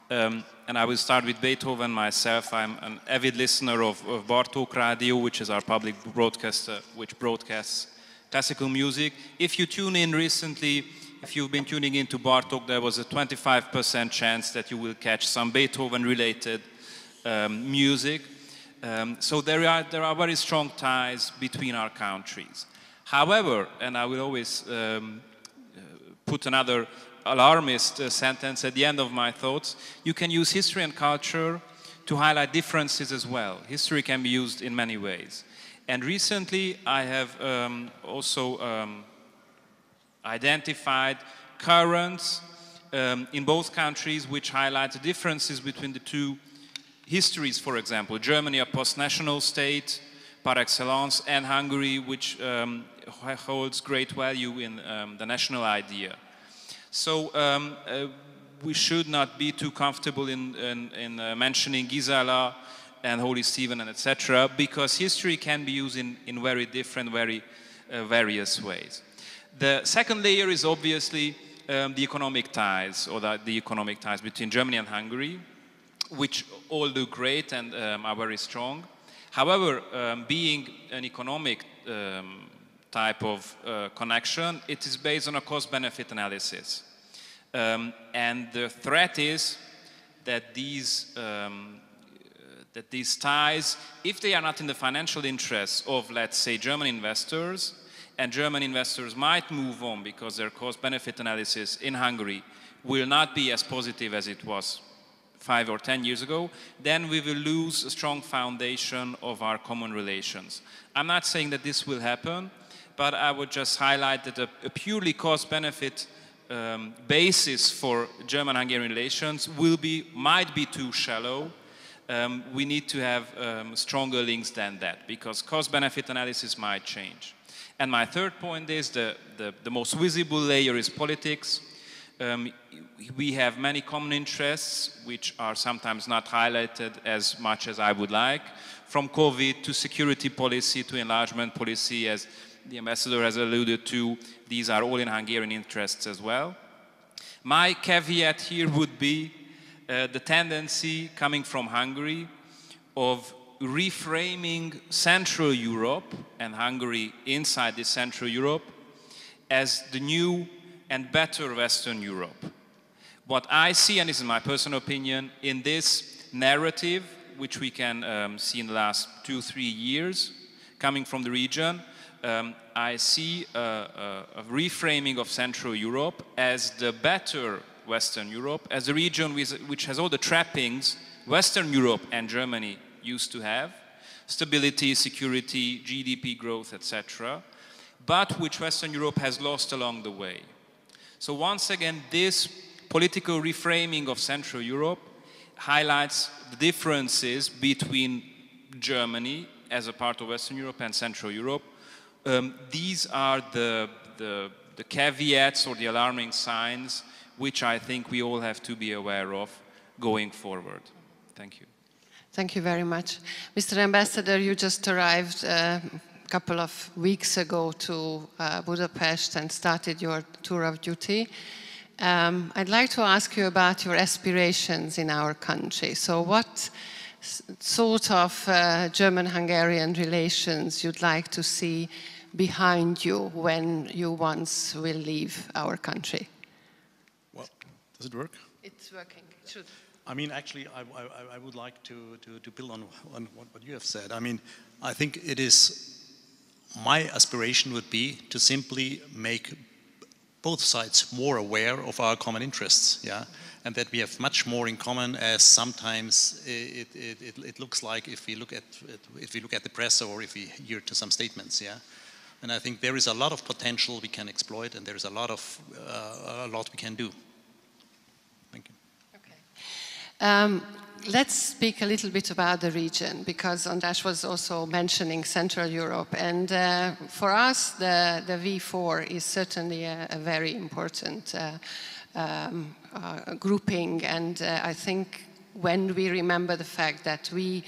And I will start with Beethoven myself. I'm an avid listener of Bartók Radio, which is our public broadcaster, which broadcasts classical music. If you tune in recently, if you've been tuning into Bartók, there was a 25% chance that you will catch some Beethoven-related music. So there are very strong ties between our countries. However, and I will always put another alarmist sentence at the end of my thoughts, you can use history and culture to highlight differences as well. History can be used in many ways. And recently I have also identified currents in both countries which highlight the differences between the two histories, for example. Germany, a post-national state par excellence, and Hungary, which holds great value in the national idea. So we should not be too comfortable in mentioning Gisela and Holy Stephen and etc., because history can be used in very different, very various ways. The second layer is obviously the economic ties, or the economic ties between Germany and Hungary, which all do great and are very strong. However, being an economic type of connection, it is based on a cost-benefit analysis. And the threat is that these ties, if they are not in the financial interests of, let's say, German investors, and German investors might move on because their cost-benefit analysis in Hungary will not be as positive as it was 5 or 10 years ago, then we will lose a strong foundation of our common relations. I'm not saying that this will happen, but I would just highlight that a purely cost-benefit basis for German-Hungarian relations might be too shallow. We need to have stronger links than that, because cost-benefit analysis might change. And my third point is the most visible layer is politics. We have many common interests which are sometimes not highlighted as much as I would like, from COVID to security policy to enlargement policy, as the ambassador has alluded to. These are all in Hungarian interests as well. My caveat here would be the tendency coming from Hungary of reframing Central Europe and Hungary inside this Central Europe as the new and better Western Europe. What I see, and this is my personal opinion, in this narrative, which we can see in the last 2-3 years coming from the region, I see a reframing of Central Europe as the better Western Europe, as a region which has all the trappings Western Europe and Germany used to have: stability, security, GDP growth, etc., but which Western Europe has lost along the way. So once again, this political reframing of Central Europe highlights the differences between Germany as a part of Western Europe and Central Europe. These are the caveats or the alarming signs which I think we all have to be aware of going forward. Thank you. Thank you very much. Mr. Ambassador, you just arrived a couple of weeks ago to Budapest and started your tour of duty. I'd like to ask you about your aspirations in our country. So what sort of German-Hungarian relations you'd like to see behind you when you once will leave our country? Well, does it work? It's working. It should. I mean, actually, I would like to build on what you have said. I mean, I think it is, my aspiration would be to simply make both sides more aware of our common interests, yeah, and that we have much more in common, as sometimes it looks like if we look at the press or if we hear to some statements, yeah. And I think there is a lot of potential we can exploit, and there is a lot we can do. Thank you. Okay. Let's speak a little bit about the region, because András was also mentioning Central Europe, and for us the V4 is certainly a very important grouping, and I think when we remember the fact that we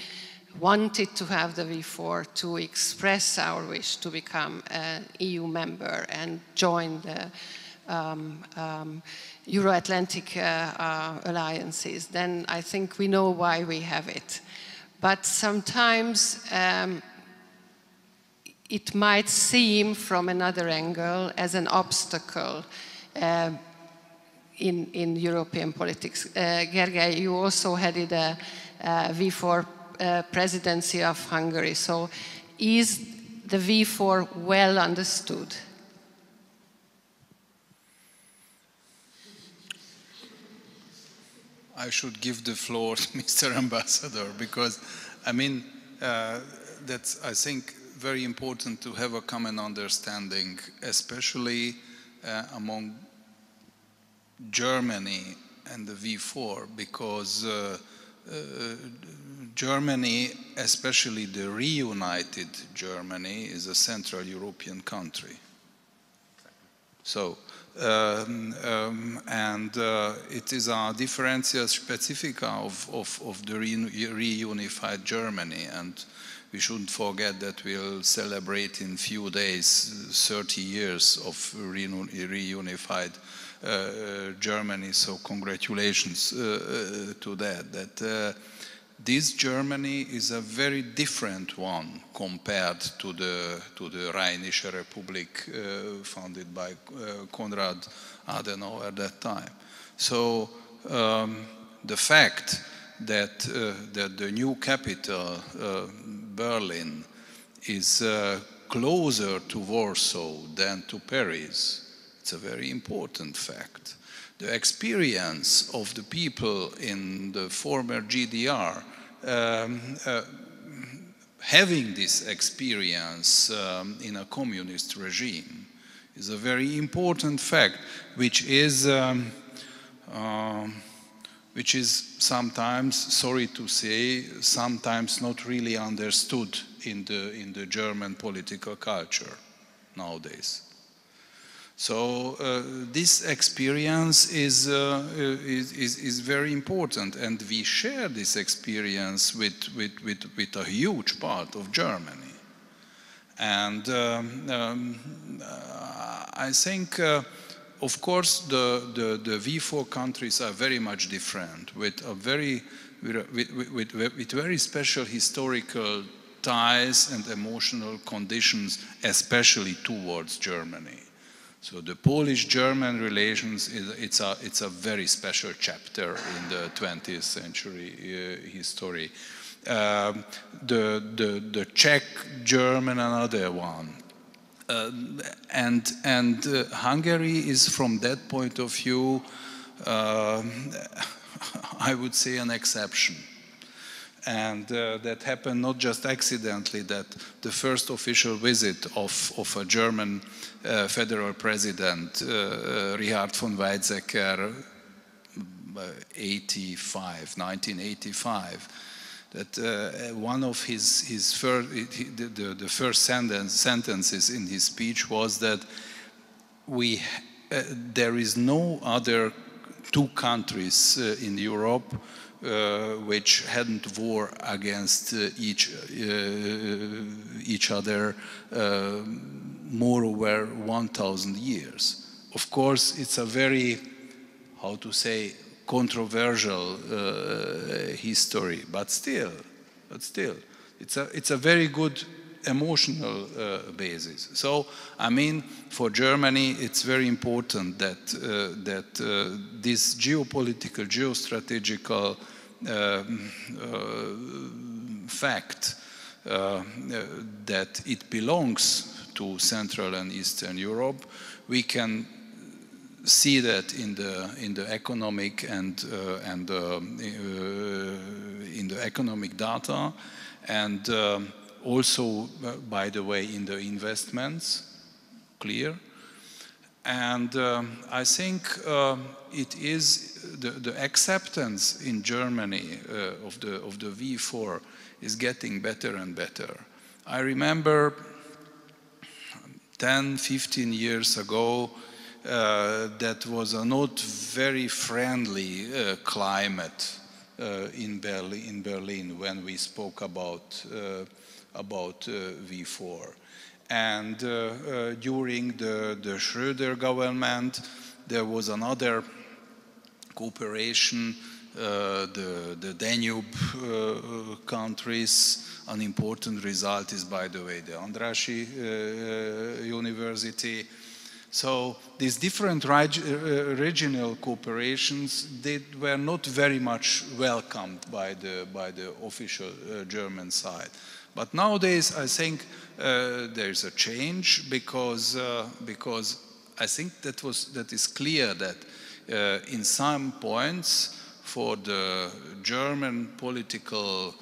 wanted to have the V4 to express our wish to become an EU member and join the Euro-Atlantic alliances, then I think we know why we have it. But sometimes it might seem from another angle as an obstacle in European politics. Gergely, you also headed a V4 presidency of Hungary. So is the V4 well understood? I should give the floor to Mr. Ambassador, because I mean, that's, I think, very important to have a common understanding, especially among Germany and the V4, because Germany, especially the reunited Germany, is a Central European country. So, it is a differentia specifica of the reunified Germany, and we shouldn't forget that we'll celebrate in few days 30 years of reunified Germany, so congratulations to that. This Germany is a very different one compared to the Rheinische Republic founded by Konrad Adenauer at that time. So the fact that the new capital, Berlin, is closer to Warsaw than to Paris, it's a very important fact. The experience of the people in the former GDR, having this experience in a communist regime, is a very important fact, which is sometimes, sorry to say, sometimes not really understood in the German political culture nowadays. So this experience is very important, and we share this experience with a huge part of Germany. And I think, of course, the V4 countries are very much different, with very special historical ties and emotional conditions, especially towards Germany. So the Polish-German relations, it's a very special chapter in the 20th century history. The Czech-German, another one. And Hungary is, from that point of view, I would say an exception. And that happened not just accidentally, that the first official visit of a German federal president, Richard von Weizsäcker, 1985, that one of the first sentences in his speech was that there is no other two countries in Europe which hadn't war against each other more over 1,000 years. Of course, it's a very, how to say, controversial history, but still, it's a very good emotional basis. So, I mean, for Germany, it's very important that this geopolitical, geostrategical fact that it belongs to Central and Eastern Europe, we can see that in the economic and in the economic data, and also, by the way, in the investments, clear. And I think it is the acceptance in Germany of the V4 is getting better and better. I remember 10, 15 years ago, that was a not very friendly climate in Berlin when we spoke about V4. And during the Schröder government, there was another cooperation, the Danube countries. An important result is, by the way, the Andrássy University. So these different regional cooperations, they were not very much welcomed by the official German side. But nowadays, I think there's a change because I think that is clear that in some points for the German political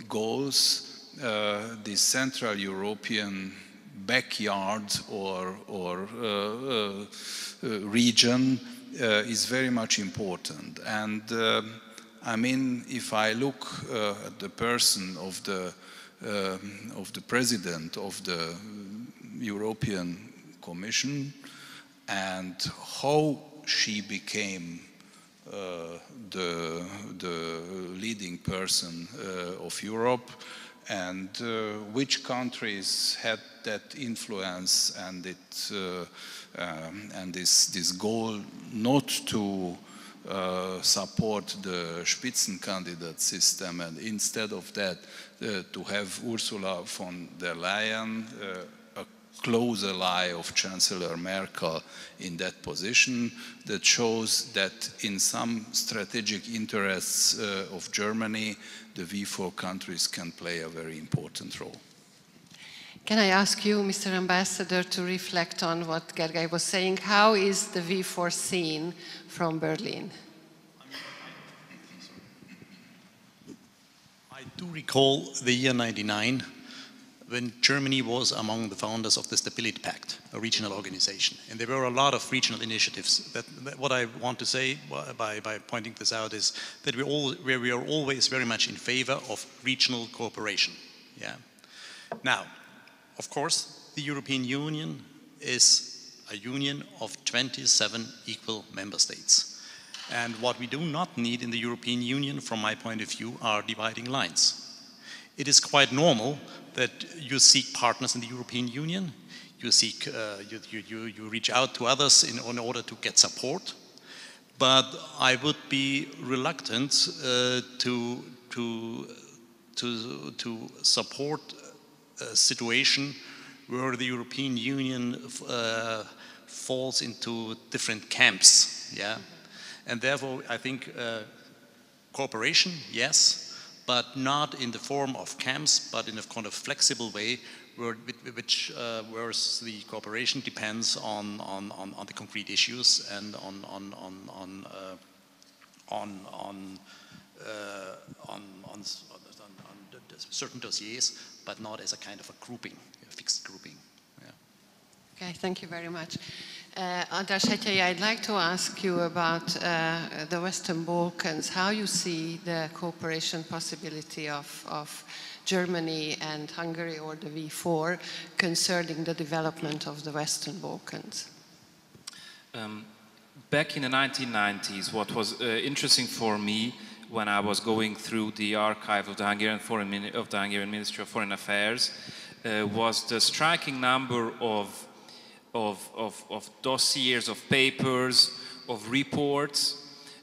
goals, the Central European backyard or region is very much important. And I mean, if I look at the person of the president of the European Commission and how she became the leading person of Europe, and which countries had that influence and this goal not to support the Spitzenkandidat system, and instead of that to have Ursula von der Leyen, a close ally of Chancellor Merkel, in that position. That shows that in some strategic interests of Germany, the V4 countries can play a very important role. Can I ask you, Mr. Ambassador, to reflect on what Gergely was saying? How is the V4 seen from Berlin? I do recall the year 1999, when Germany was among the founders of the Stability Pact, a regional organization. And there were a lot of regional initiatives. That what I want to say by pointing this out is that we are always very much in favor of regional cooperation. Yeah. Now, of course, the European Union is a union of 27 equal member states. And what we do not need in the European Union, from my point of view, are dividing lines. It is quite normal that you seek partners in the European Union, you seek, you reach out to others in order to get support. But I would be reluctant to support a situation where the European Union falls into different camps, yeah? And therefore, I think cooperation, yes, but not in the form of camps, but in a kind of flexible way, where the cooperation depends on the concrete issues and on certain dossiers, but not as a kind of a grouping, a fixed grouping. Yeah. Okay, thank you very much. András Hetyei, I'd like to ask you about the Western Balkans, how you see the cooperation possibility of Germany and Hungary, or the V4, concerning the development of the Western Balkans. Back in the 1990s, what was interesting for me when I was going through the archive of the Hungarian Ministry of Foreign Affairs was the striking number of dossiers, of papers, of reports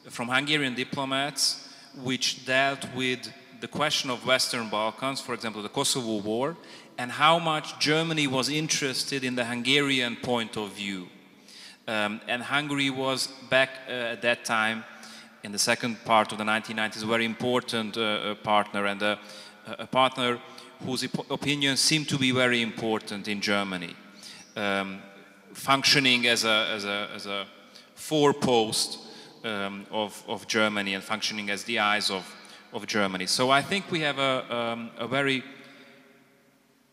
from Hungarian diplomats which dealt with the question of Western Balkans, for example, the Kosovo War, and how much Germany was interested in the Hungarian point of view. And Hungary was back at that time, in the second part of the 1990s, a very important partner, and a partner whose opinion seemed to be very important in Germany, functioning as a forepost of Germany and functioning as the eyes of Germany. So I think we have a very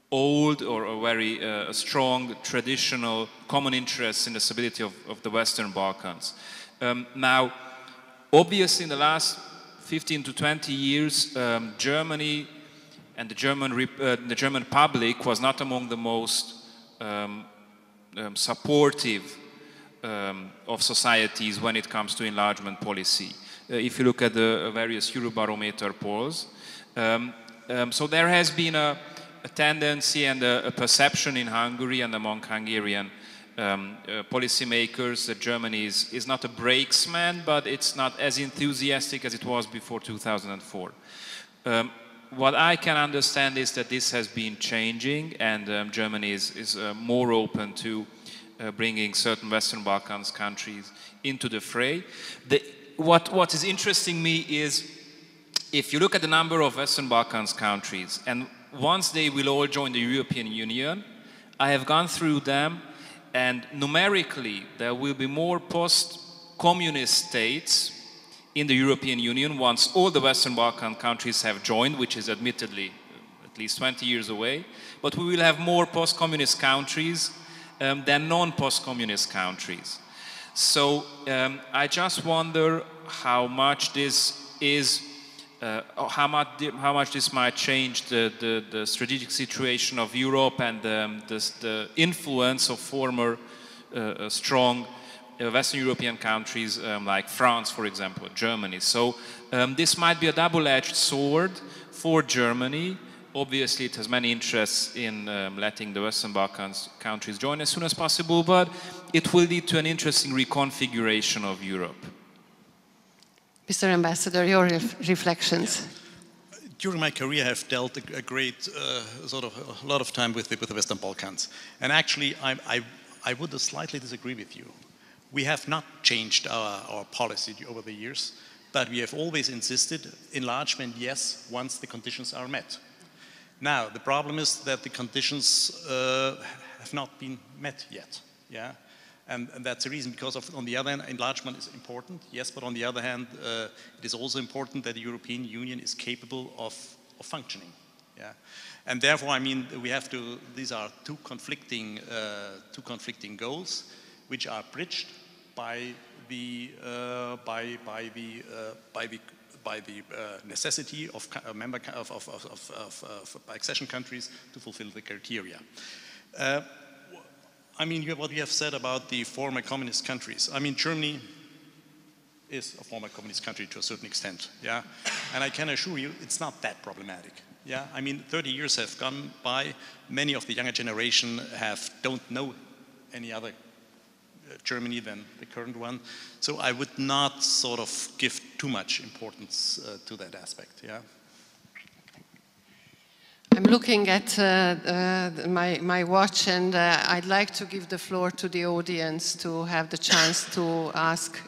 old or a very strong traditional common interest in the stability of the Western Balkans. Now, obviously in the last 15 to 20 years, Germany and the German public was not among the most supportive of societies when it comes to enlargement policy. If you look at the various Eurobarometer polls. So there has been a tendency and a perception in Hungary and among Hungarian policymakers that Germany is not a brakesman, but it's not as enthusiastic as it was before 2004. What I can understand is that this has been changing, and Germany is more open to bringing certain Western Balkans countries into the fray. What is interesting me is, if you look at the number of Western Balkans countries, and once they will all join the European Union, I have gone through them, and numerically there will be more post-communist states in the European Union once all the Western Balkan countries have joined, which is admittedly at least 20 years away, but we will have more post-communist countries than non-post-communist countries. So I just wonder how much this is, how much this might change the strategic situation of Europe and the influence of former strong Western European countries like France, for example, Germany. So this might be a double-edged sword for Germany. Obviously, it has many interests in letting the Western Balkans countries join as soon as possible, but it will lead to an interesting reconfiguration of Europe. Mr. Ambassador, your reflections. Yeah. During my career, I have dealt a great, a lot of time with the Western Balkans. And actually, I would slightly disagree with you. We have not changed our policy over the years, but we have always insisted enlargement, yes, once the conditions are met. Now, the problem is that the conditions have not been met yet, yeah? And that's the reason, because on the other hand, enlargement is important, yes, but on the other hand, it is also important that the European Union is capable of functioning, yeah? And therefore, I mean, we have to, these are two conflicting goals, which are bridged by the necessity of accession countries to fulfill the criteria. I mean, what you have said about the former communist countries. I mean, Germany is a former communist country to a certain extent, yeah? And I can assure you, it's not that problematic, yeah? I mean, 30 years have gone by. Many of the younger generation don't know any other Germany than the current one. So I would not sort of give too much importance to that aspect, yeah? I'm looking at my watch, and I'd like to give the floor to the audience to have the chance to ask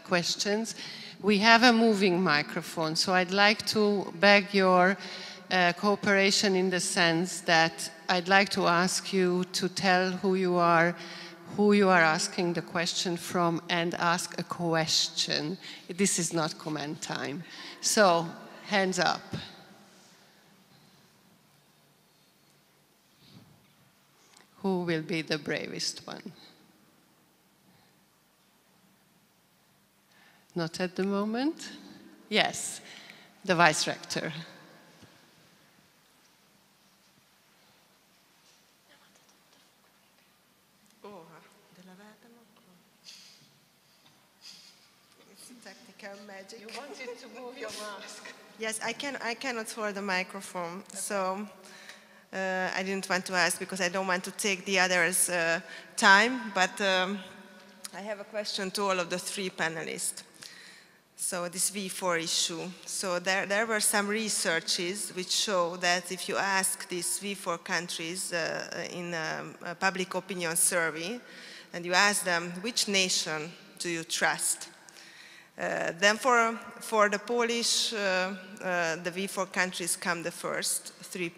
questions. We have a moving microphone, so I'd like to beg your cooperation in the sense that I'd like to ask you to tell who you are asking the question from, and ask a question. This is not comment time. So, hands up. Who will be the bravest one? Not at the moment? Yes, the Vice Rector. Magic. You wanted to move your mask. Yes, I cannot hold the microphone, okay. So I didn't want to ask because I don't want to take the others' time, but I have a question to all of the three panelists. So this V4 issue. So there were some researches which show that if you ask these V4 countries in a public opinion survey, and you ask them, which nation do you trust? Then for the Polish, the V4 countries come the first, three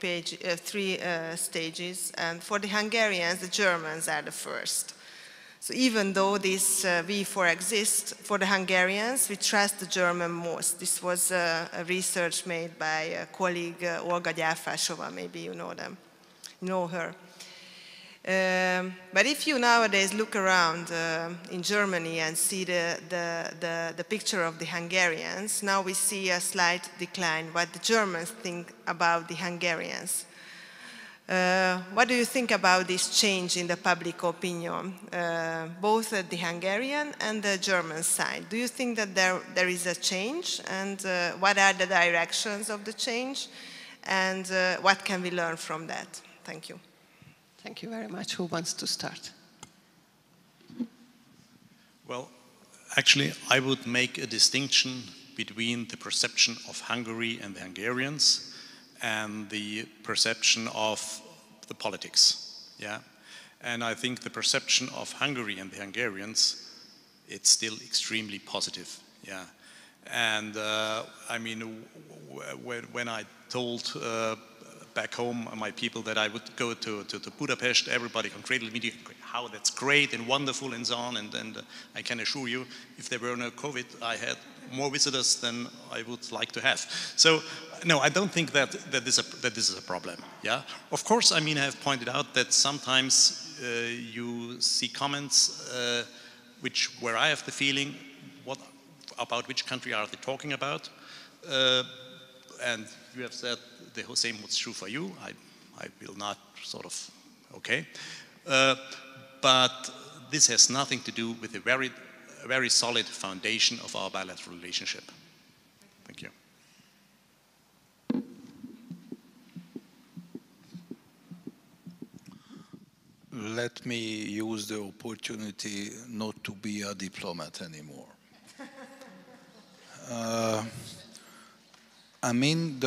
stages, and for the Hungarians, the Germans are the first. So even though this V4 exists, for the Hungarians, we trust the German most. This was a research made by a colleague, Olga Gyárfásova, maybe you know her. But if you nowadays look around in Germany and see the picture of the Hungarians, now we see a slight decline, what the Germans think about the Hungarians. What do you think about this change in the public opinion, both at the Hungarian and the German side? Do you think that there is a change, and what are the directions of the change, and what can we learn from that? Thank you. Thank you very much. Who wants to start? Well, actually, I would make a distinction between the perception of Hungary and the Hungarians and the perception of the politics, yeah? And I think the perception of Hungary and the Hungarians, it's still extremely positive, yeah? And I mean, when I told back home my people that I would go to Budapest, everybody congratulated me, how that's great and wonderful and so on, and I can assure you, if there were no COVID, I had more visitors than I would like to have. So, no, I don't think that this is a problem, yeah? Of course, I mean, I have pointed out that sometimes you see comments where I have the feeling, about which country are they talking about? And you have said the same was true for you. I will not sort of, okay. But this has nothing to do with the very solid foundation of our bilateral relationship. Thank you. Let me use the opportunity not to be a diplomat anymore. I mean,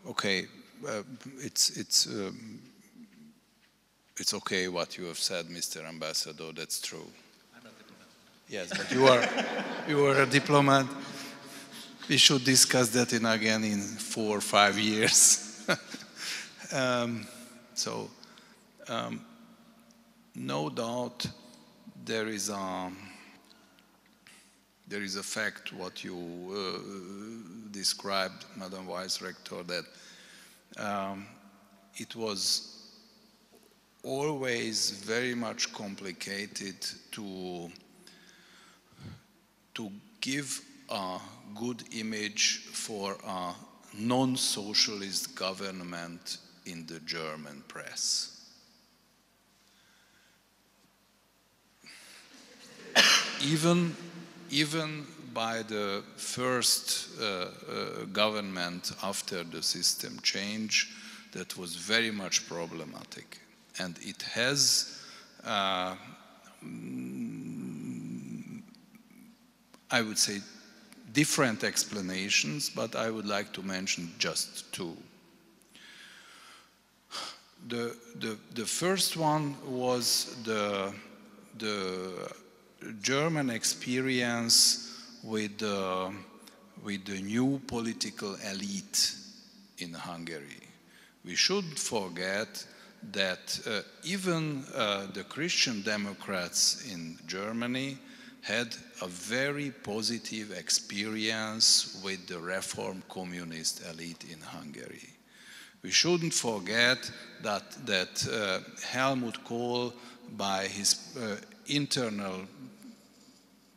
okay, it's okay what you have said, Mr. Ambassador, that's true. I'm a diplomat. Yes, but you are a diplomat. We should discuss that again in 4 or 5 years. No doubt there is a fact what you described, Madam Vice Rector, that it was always very much complicated to give a good image for a non-socialist government in the German press. Even by the first government after the system change, that was very much problematic. And it has, I would say, different explanations, but I would like to mention just 2. The first one was the German experience with the new political elite in Hungary. We shouldn't forget that even the Christian Democrats in Germany had a very positive experience with the reform communist elite in Hungary. We shouldn't forget that Helmut Kohl, by his internal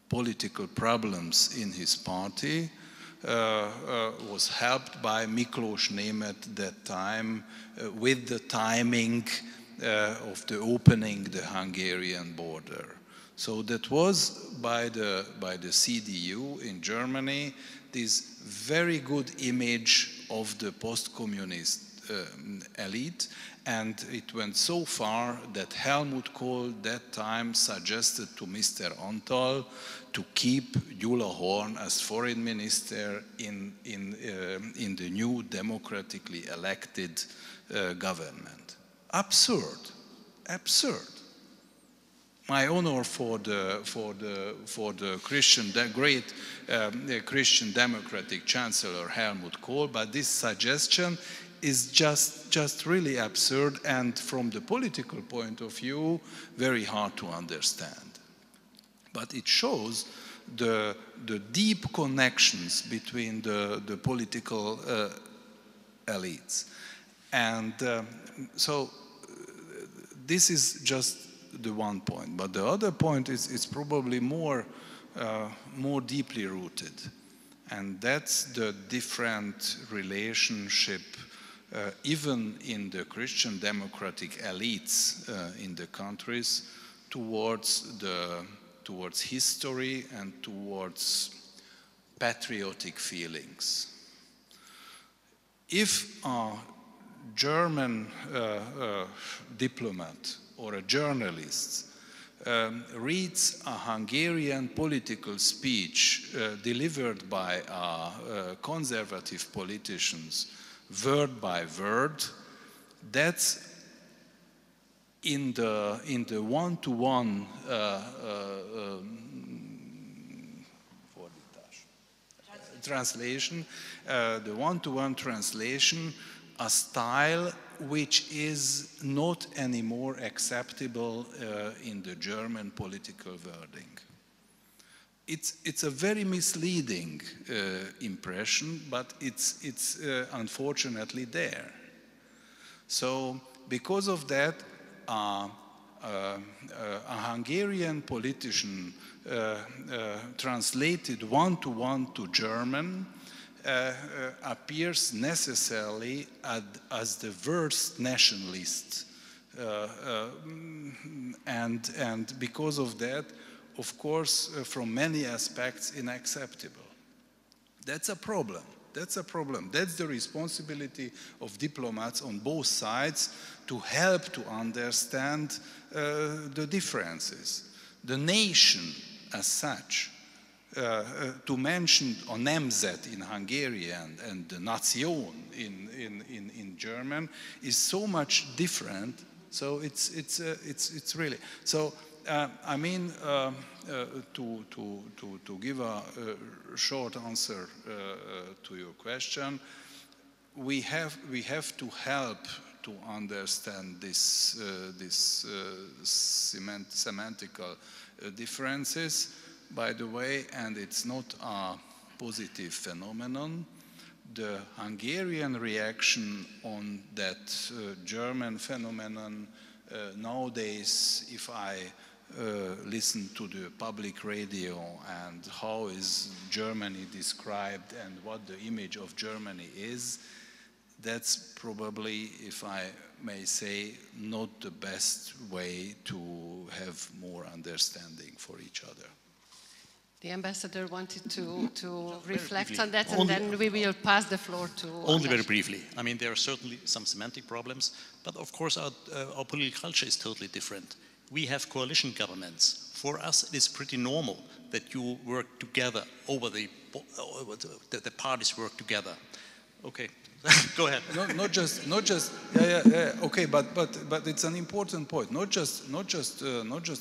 political problems in his party, was helped by Miklós Németh at that time with the timing of the opening the Hungarian border. So that was by the CDU in Germany this very good image of the post-communist elite, and it went so far that Helmut Kohl that time suggested to Mr. Antal to keep Gyula Horn as foreign minister in the new democratically elected government. Absurd, absurd. My honor for the great Christian democratic chancellor Helmut Kohl, but this suggestion is just really absurd, and from the political point of view, very hard to understand. But it shows the deep connections between the political elites. And so this is just the one point. But the other point is probably more deeply rooted. And that's the different relationship even in the Christian democratic elites in the countries towards history and towards patriotic feelings. If a German diplomat or a journalist reads a Hungarian political speech delivered by conservative politicians word by word, that's in the one-to-one translation, the one-to-one translation, a style which is not anymore acceptable in the German political wording. It's a very misleading impression, but it's unfortunately there. So because of that, a Hungarian politician translated one-to-one to German appears necessarily as the worst nationalist. And because of that, of course, from many aspects, unacceptable. That's a problem. That's a problem. That's the responsibility of diplomats on both sides to help to understand the differences. The nation as such, to mention a nemzet in Hungarian and the Nation in German is so much different. So it's really so. I mean, to give a short answer to your question, we have to help to understand this semantical differences. By the way, and it's not a positive phenomenon. The Hungarian reaction on that German phenomenon nowadays, if I listen to the public radio and how is Germany described and what the image of Germany is, that's probably, if I may say, not the best way to have more understanding for each other. The ambassador wanted to reflect on that, and then we will pass the floor to Only very briefly. I mean, there are certainly some semantic problems, but of course our political culture is totally different. We have coalition governments. For us, it is pretty normal that you work together over the parties work together. Okay, go ahead. Not just. Yeah. Okay, but it's an important point. Not just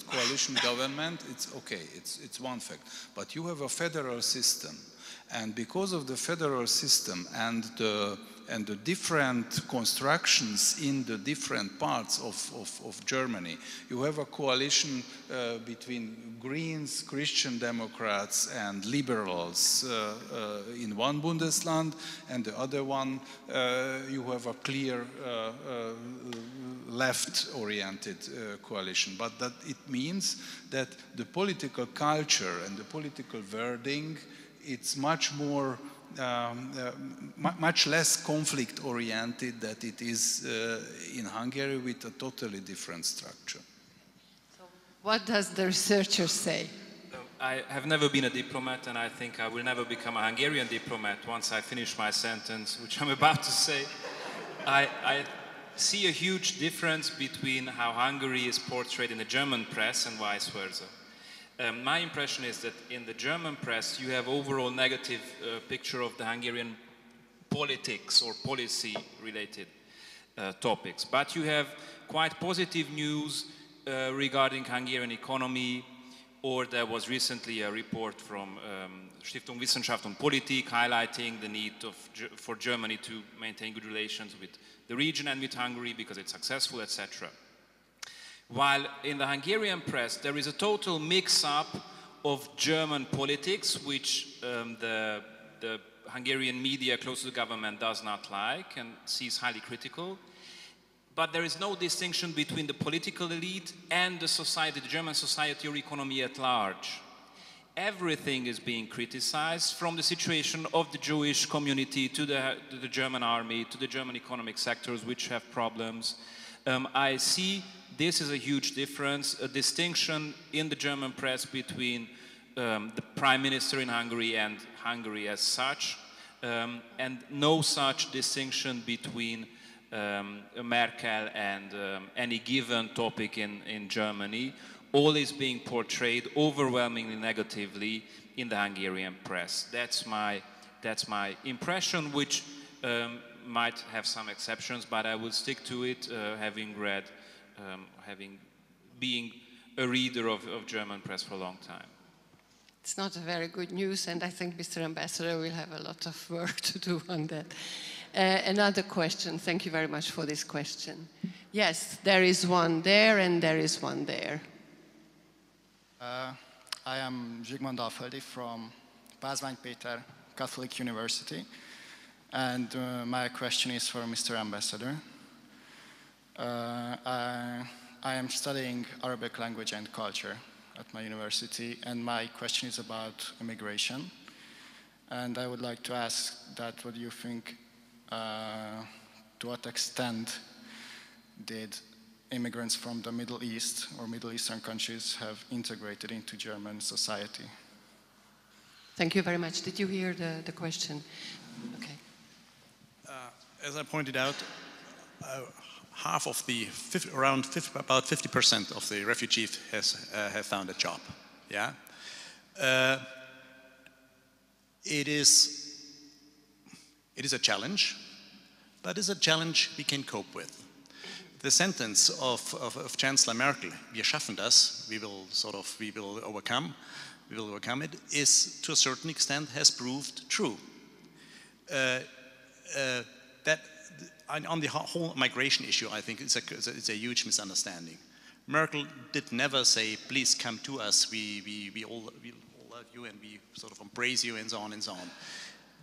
coalition government. It's okay. It's one fact. But you have a federal system, and because of the federal system and the different constructions in the different parts of Germany, you have a coalition between Greens, Christian Democrats, and Liberals in one Bundesland, and the other one you have a clear left-oriented coalition. But that it means that the political culture and the political wording, it's much more much less conflict-oriented than it is in Hungary with a totally different structure. So what does the researcher say? I have never been a diplomat, and I think I will never become a Hungarian diplomat once I finish my sentence, which I'm about to say. I see a huge difference between how Hungary is portrayed in the German press and vice versa. My impression is that in the German press you have overall negative picture of the Hungarian politics or policy related topics, but you have quite positive news regarding Hungarian economy, or there was recently a report from Stiftung Wissenschaft und Politik highlighting the need for Germany to maintain good relations with the region and with Hungary because it's successful, etc. While in the Hungarian press there is a total mix-up of German politics, which the Hungarian media close to the government does not like and sees highly critical. But there is no distinction between the political elite and the society, the German society or economy at large. Everything is being criticized, from the situation of the Jewish community to the German army, to the German economic sectors which have problems. I see this is a huge difference, a distinction in the German press between the Prime Minister in Hungary and Hungary as such, and no such distinction between Merkel and any given topic in Germany. All is being portrayed overwhelmingly negatively in the Hungarian press. That's my impression, which might have some exceptions, but I will stick to it, having read, being a reader of German press for a long time. It's not a very good news, and I think Mr. Ambassador will have a lot of work to do on that. Another question. Thank you very much for this question. Yes, there is one there and there is one there. I am Zsigmond Alföldi from Pázmány Péter Catholic University, and my question is for Mr. Ambassador. I am studying Arabic language and culture at my university, and my question is about immigration. And I would like to ask that, what do you think, to what extent did immigrants from the Middle East or Middle Eastern countries have integrated into German society? Thank you very much. Did you hear the question? Okay. As I pointed out, half of the, about 50% of the refugees have found a job. Yeah, it is a challenge, but it's a challenge we can cope with. The sentence of Chancellor Merkel, "Wir schaffen das," we will overcome it, is to a certain extent has proved true. That on the whole migration issue, I think it's a huge misunderstanding. Merkel did never say, "Please come to us. We all love you and we sort of embrace you," and so on and so on.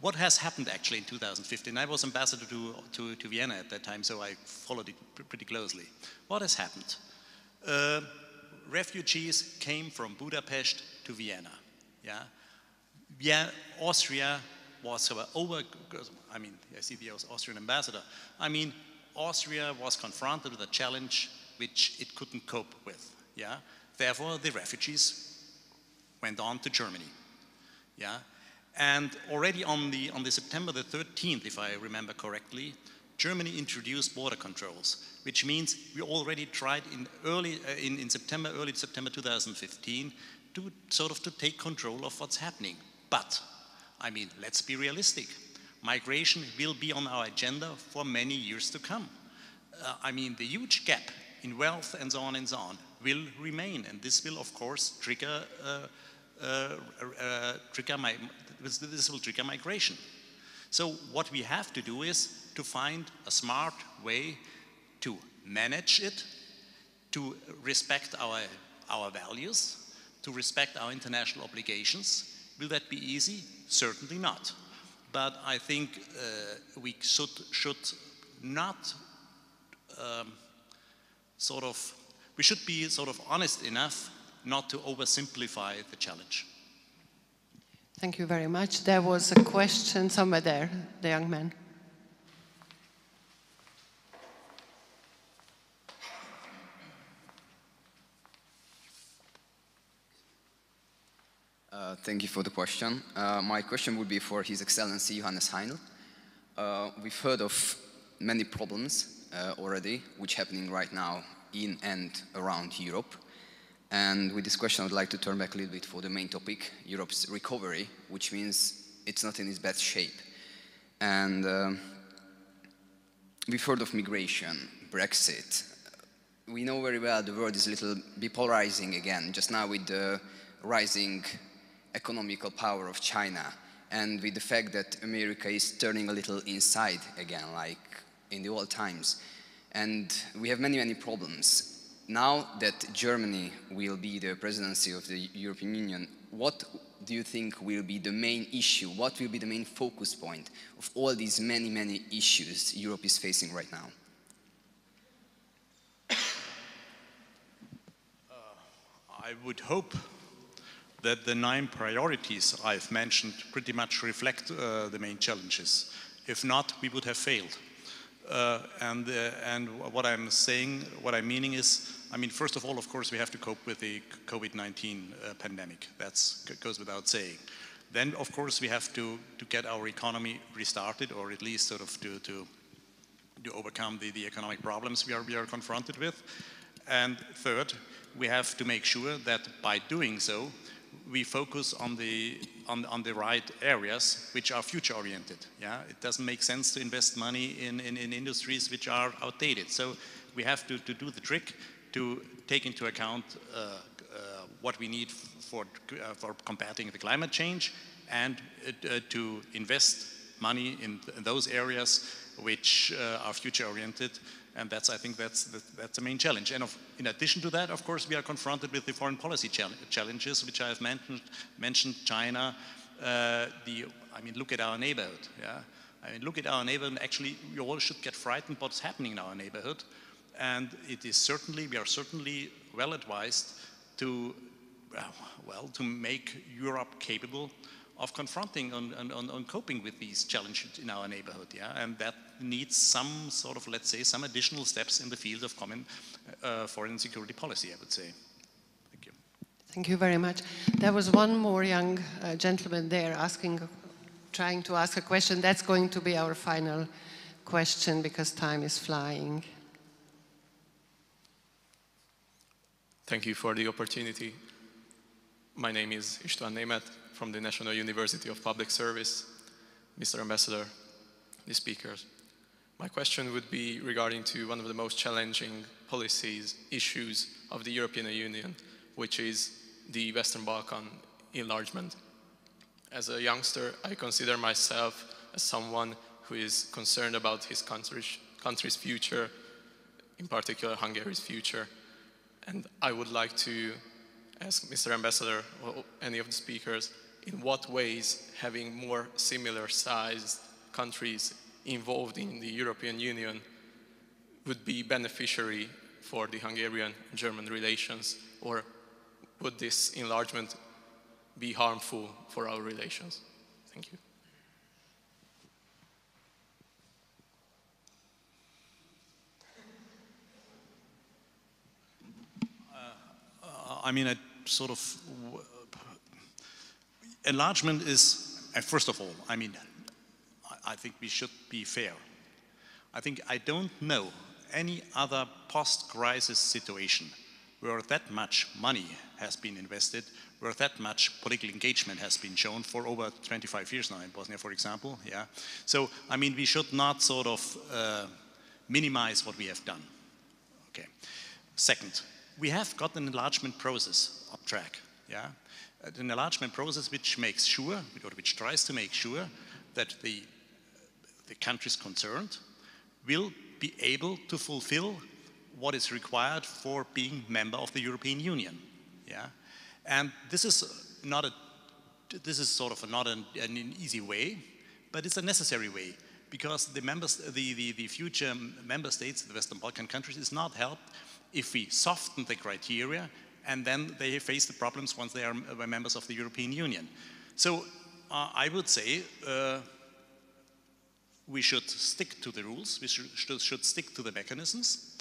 What has happened actually in 2015? I was ambassador to Vienna at that time, so I followed it pretty closely. What has happened? Refugees came from Budapest to Vienna. Yeah, Austria was I mean, I see the Austrian ambassador. I mean, Austria was confronted with a challenge which it couldn't cope with. Yeah, therefore the refugees went on to Germany. Yeah. And already on the September the 13th, if I remember correctly, Germany introduced border controls, which means we already tried early September 2015 to take control of what's happening. But, I mean, let's be realistic. Migration will be on our agenda for many years to come. I mean, the huge gap in wealth and so on will remain, and this will, of course, trigger migration. So what we have to do is to find a smart way to manage it, to respect our values, to respect our international obligations. Will that be easy? Certainly not. But I think we should not we should be sort of honest enough not to oversimplify the challenge. Thank you very much. There was a question somewhere there, the young man. Thank you for the question. My question would be for His Excellency Johannes Heinl. We've heard of many problems already, which are happening right now in and around Europe. And with this question, I would like to turn back a little bit for the main topic, Europe's recovery, which means it's not in its best shape. And we've heard of migration, Brexit. We know very well the world is a little bipolarizing again, just now with the rising economical power of China and with the fact that America is turning a little inside again, like in the old times. And we have many, many problems. Now that Germany will be the presidency of the European Union, what do you think will be the main issue? What will be the main focus point of all these many, many issues Europe is facing right now? I would hope that the 9 priorities I've mentioned pretty much reflect the main challenges. If not, we would have failed. And what I'm saying, what I'm meaning is, I mean, first of all, of course, we have to cope with the COVID-19 pandemic. That goes without saying. Then, of course, we have to get our economy restarted, or at least sort of to overcome the economic problems we are confronted with. And third, we have to make sure that by doing so, we focus on the right areas which are future-oriented. Yeah, it doesn't make sense to invest money in industries which are outdated. So we have to do the trick to take into account what we need for combating the climate change, and to invest money in those areas which are future-oriented. And I think that's the main challenge. And in addition to that, of course, we are confronted with the foreign policy challenges, which I have mentioned, China. I mean, look at our neighborhood. Yeah, I mean, look at our neighborhood. Actually, we all should get frightened what's happening in our neighborhood. And we are certainly well advised to, to make Europe capable of confronting on coping with these challenges in our neighborhood, yeah, and that needs some sort of, let's say, some additional steps in the field of common foreign and security policy, I would say. Thank you. Thank you very much. There was one more young gentleman there trying to ask a question. That's going to be our final question because time is flying. Thank you for the opportunity. My name is István Németh from the National University of Public Service. Mr. Ambassador, the speakers. My question would be regarding to one of the most challenging issues of the European Union, which is the Western Balkan enlargement. As a youngster, I consider myself as someone who is concerned about his country's future, in particular Hungary's future. And I would like to ask Mr. Ambassador or any of the speakers, in what ways having more similar sized countries involved in the European Union would be beneficiary for the Hungarian-German relations, or would this enlargement be harmful for our relations? Thank you. I mean, enlargement is, first of all, I mean, I think we should be fair. I don't know any other post-crisis situation where that much money has been invested, where that much political engagement has been shown for over 25 years now in Bosnia, for example. Yeah. So, I mean, we should not sort of minimize what we have done. Okay. Second, we have got an enlargement process up track. Yeah. An enlargement process which makes sure, or which tries to make sure that the countries concerned will be able to fulfill what is required for being member of the European Union. Yeah, and this is sort of not an easy way, but it's a necessary way, because the future member states, the Western Balkan countries, is not helped if we soften the criteria and then they face the problems once they are members of the European Union. So I would say we should stick to the rules, we should stick to the mechanisms,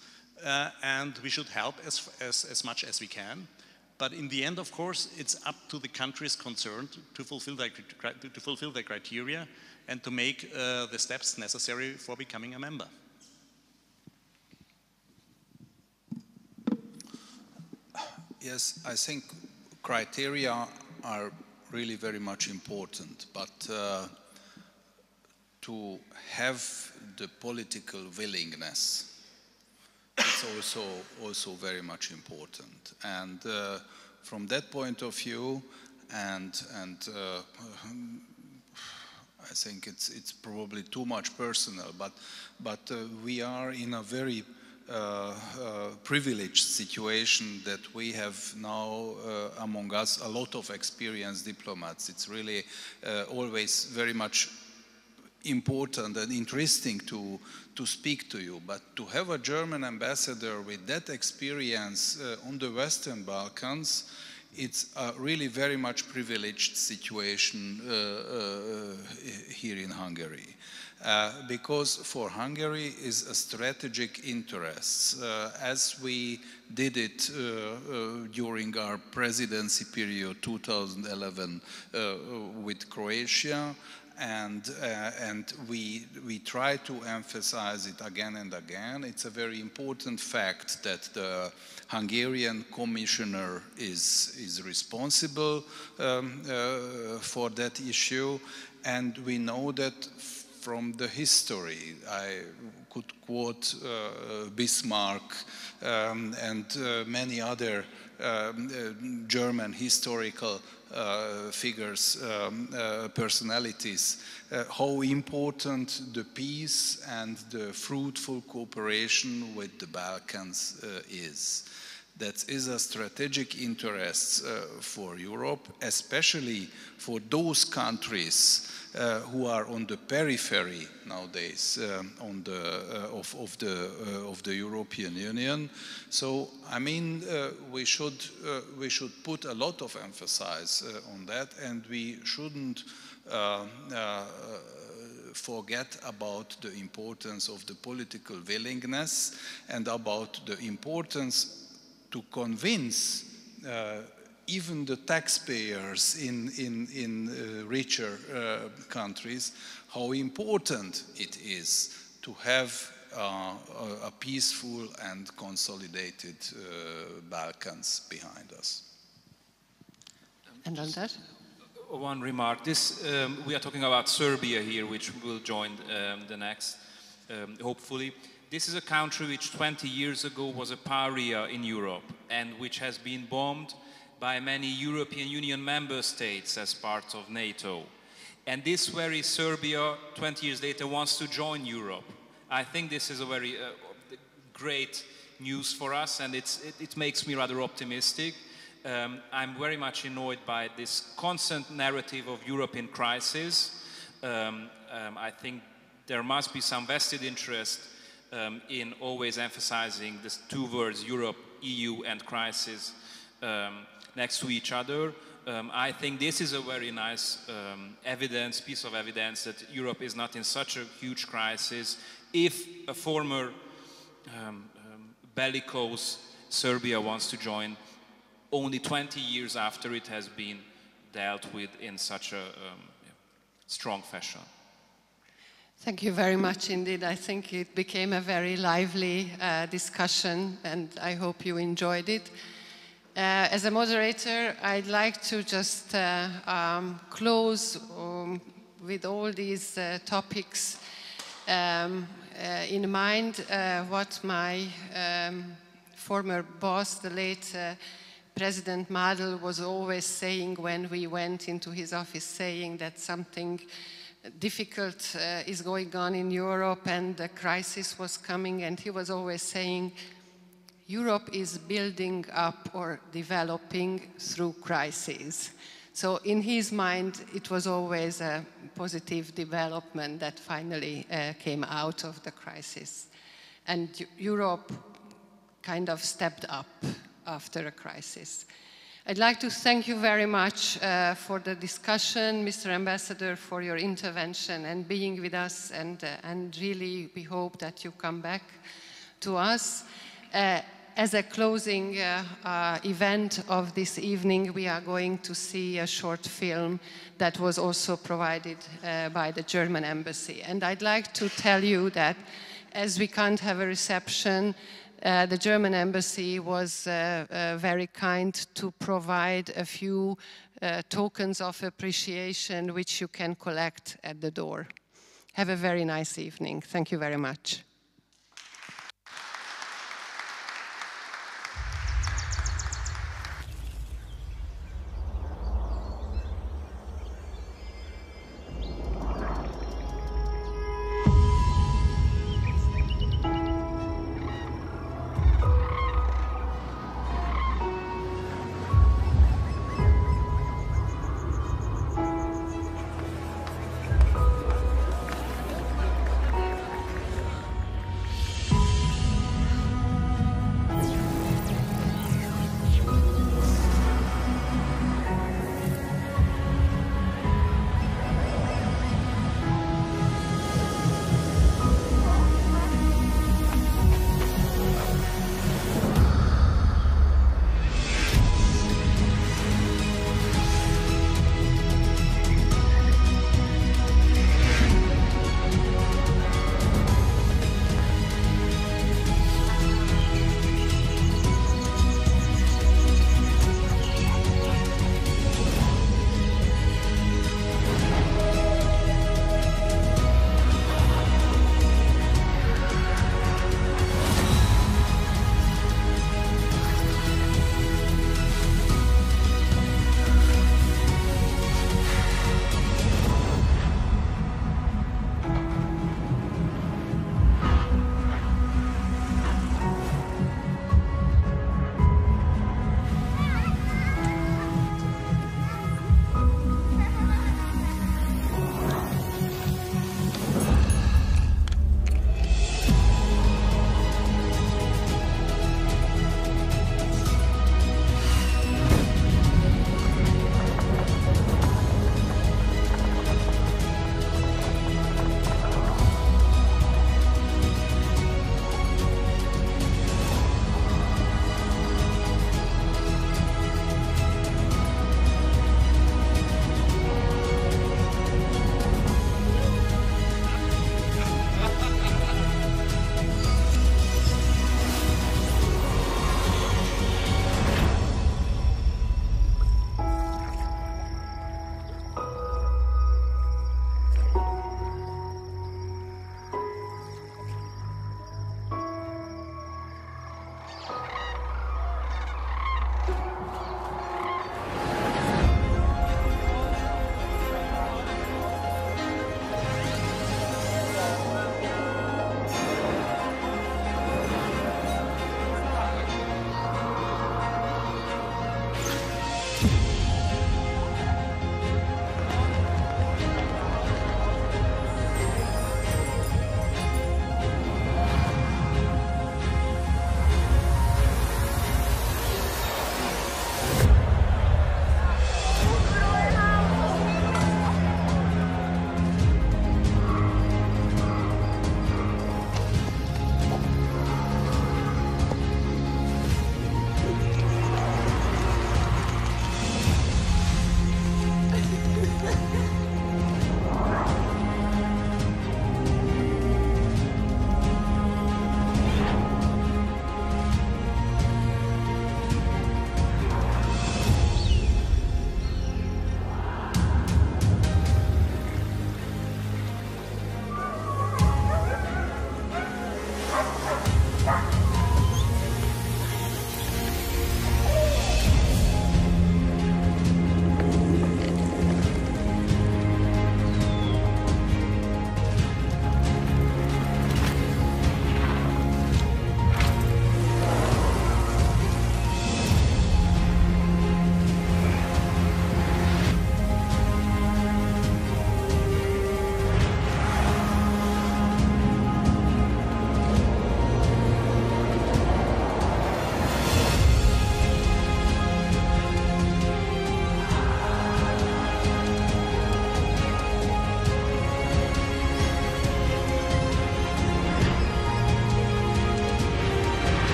and we should help as much as we can. But in the end, of course, it's up to the countries concerned to fulfill their criteria and to make the steps necessary for becoming a member. Yes, I think criteria are really very much important, but to have the political willingness, it's also very much important. And from that point of view, and I think it's probably too much personal, but we are in a very privileged situation that we have now among us a lot of experienced diplomats. It's really always very much important and interesting to speak to you, but to have a German ambassador with that experience on the Western Balkans, it's a really very much privileged situation here in Hungary. Because for Hungary is a strategic interest, as we did it during our presidency period 2011 with Croatia, and we try to emphasize it again and again. It's a very important fact that the Hungarian commissioner is responsible for that issue, and we know that from the history. I could quote Bismarck and many other German historical figures, personalities, how important the peace and the fruitful cooperation with the Balkans is. That is a strategic interest for Europe, especially for those countries who are on the periphery nowadays of the European Union. So I mean, we should put a lot of emphasis on that, and we shouldn't forget about the importance of the political willingness and about the importance to convince even the taxpayers in richer countries how important it is to have a peaceful and consolidated Balkans behind us. And on that? One remark. We are talking about Serbia here, which will join the next, hopefully. This is a country which 20 years ago was a pariah in Europe and which has been bombed by many European Union member states as part of NATO. And this very Serbia, 20 years later, wants to join Europe. I think this is a very great news for us, and it makes me rather optimistic. I'm very much annoyed by this constant narrative of Europe in crisis. I think there must be some vested interest in always emphasizing these two words, Europe, EU, and crisis, next to each other. I think this is a very nice piece of evidence that Europe is not in such a huge crisis if a former bellicose Serbia wants to join only 20 years after it has been dealt with in such a strong fashion. Thank you very much indeed. I think it became a very lively discussion, and I hope you enjoyed it. As a moderator, I'd like to just close with all these topics in mind what my former boss, the late President Madl, was always saying when we went into his office, saying that something difficult is going on in Europe and the crisis was coming, and he was always saying, Europe is building up or developing through crises. So in his mind, it was always a positive development that finally came out of the crisis. And Europe kind of stepped up after a crisis. I'd like to thank you very much for the discussion, Mr. Ambassador, for your intervention and being with us, and really we hope that you come back to us. As a closing event of this evening, we are going to see a short film that was also provided by the German embassy. And I'd like to tell you that as we can't have a reception, the German embassy was very kind to provide a few tokens of appreciation which you can collect at the door. Have a very nice evening. Thank you very much.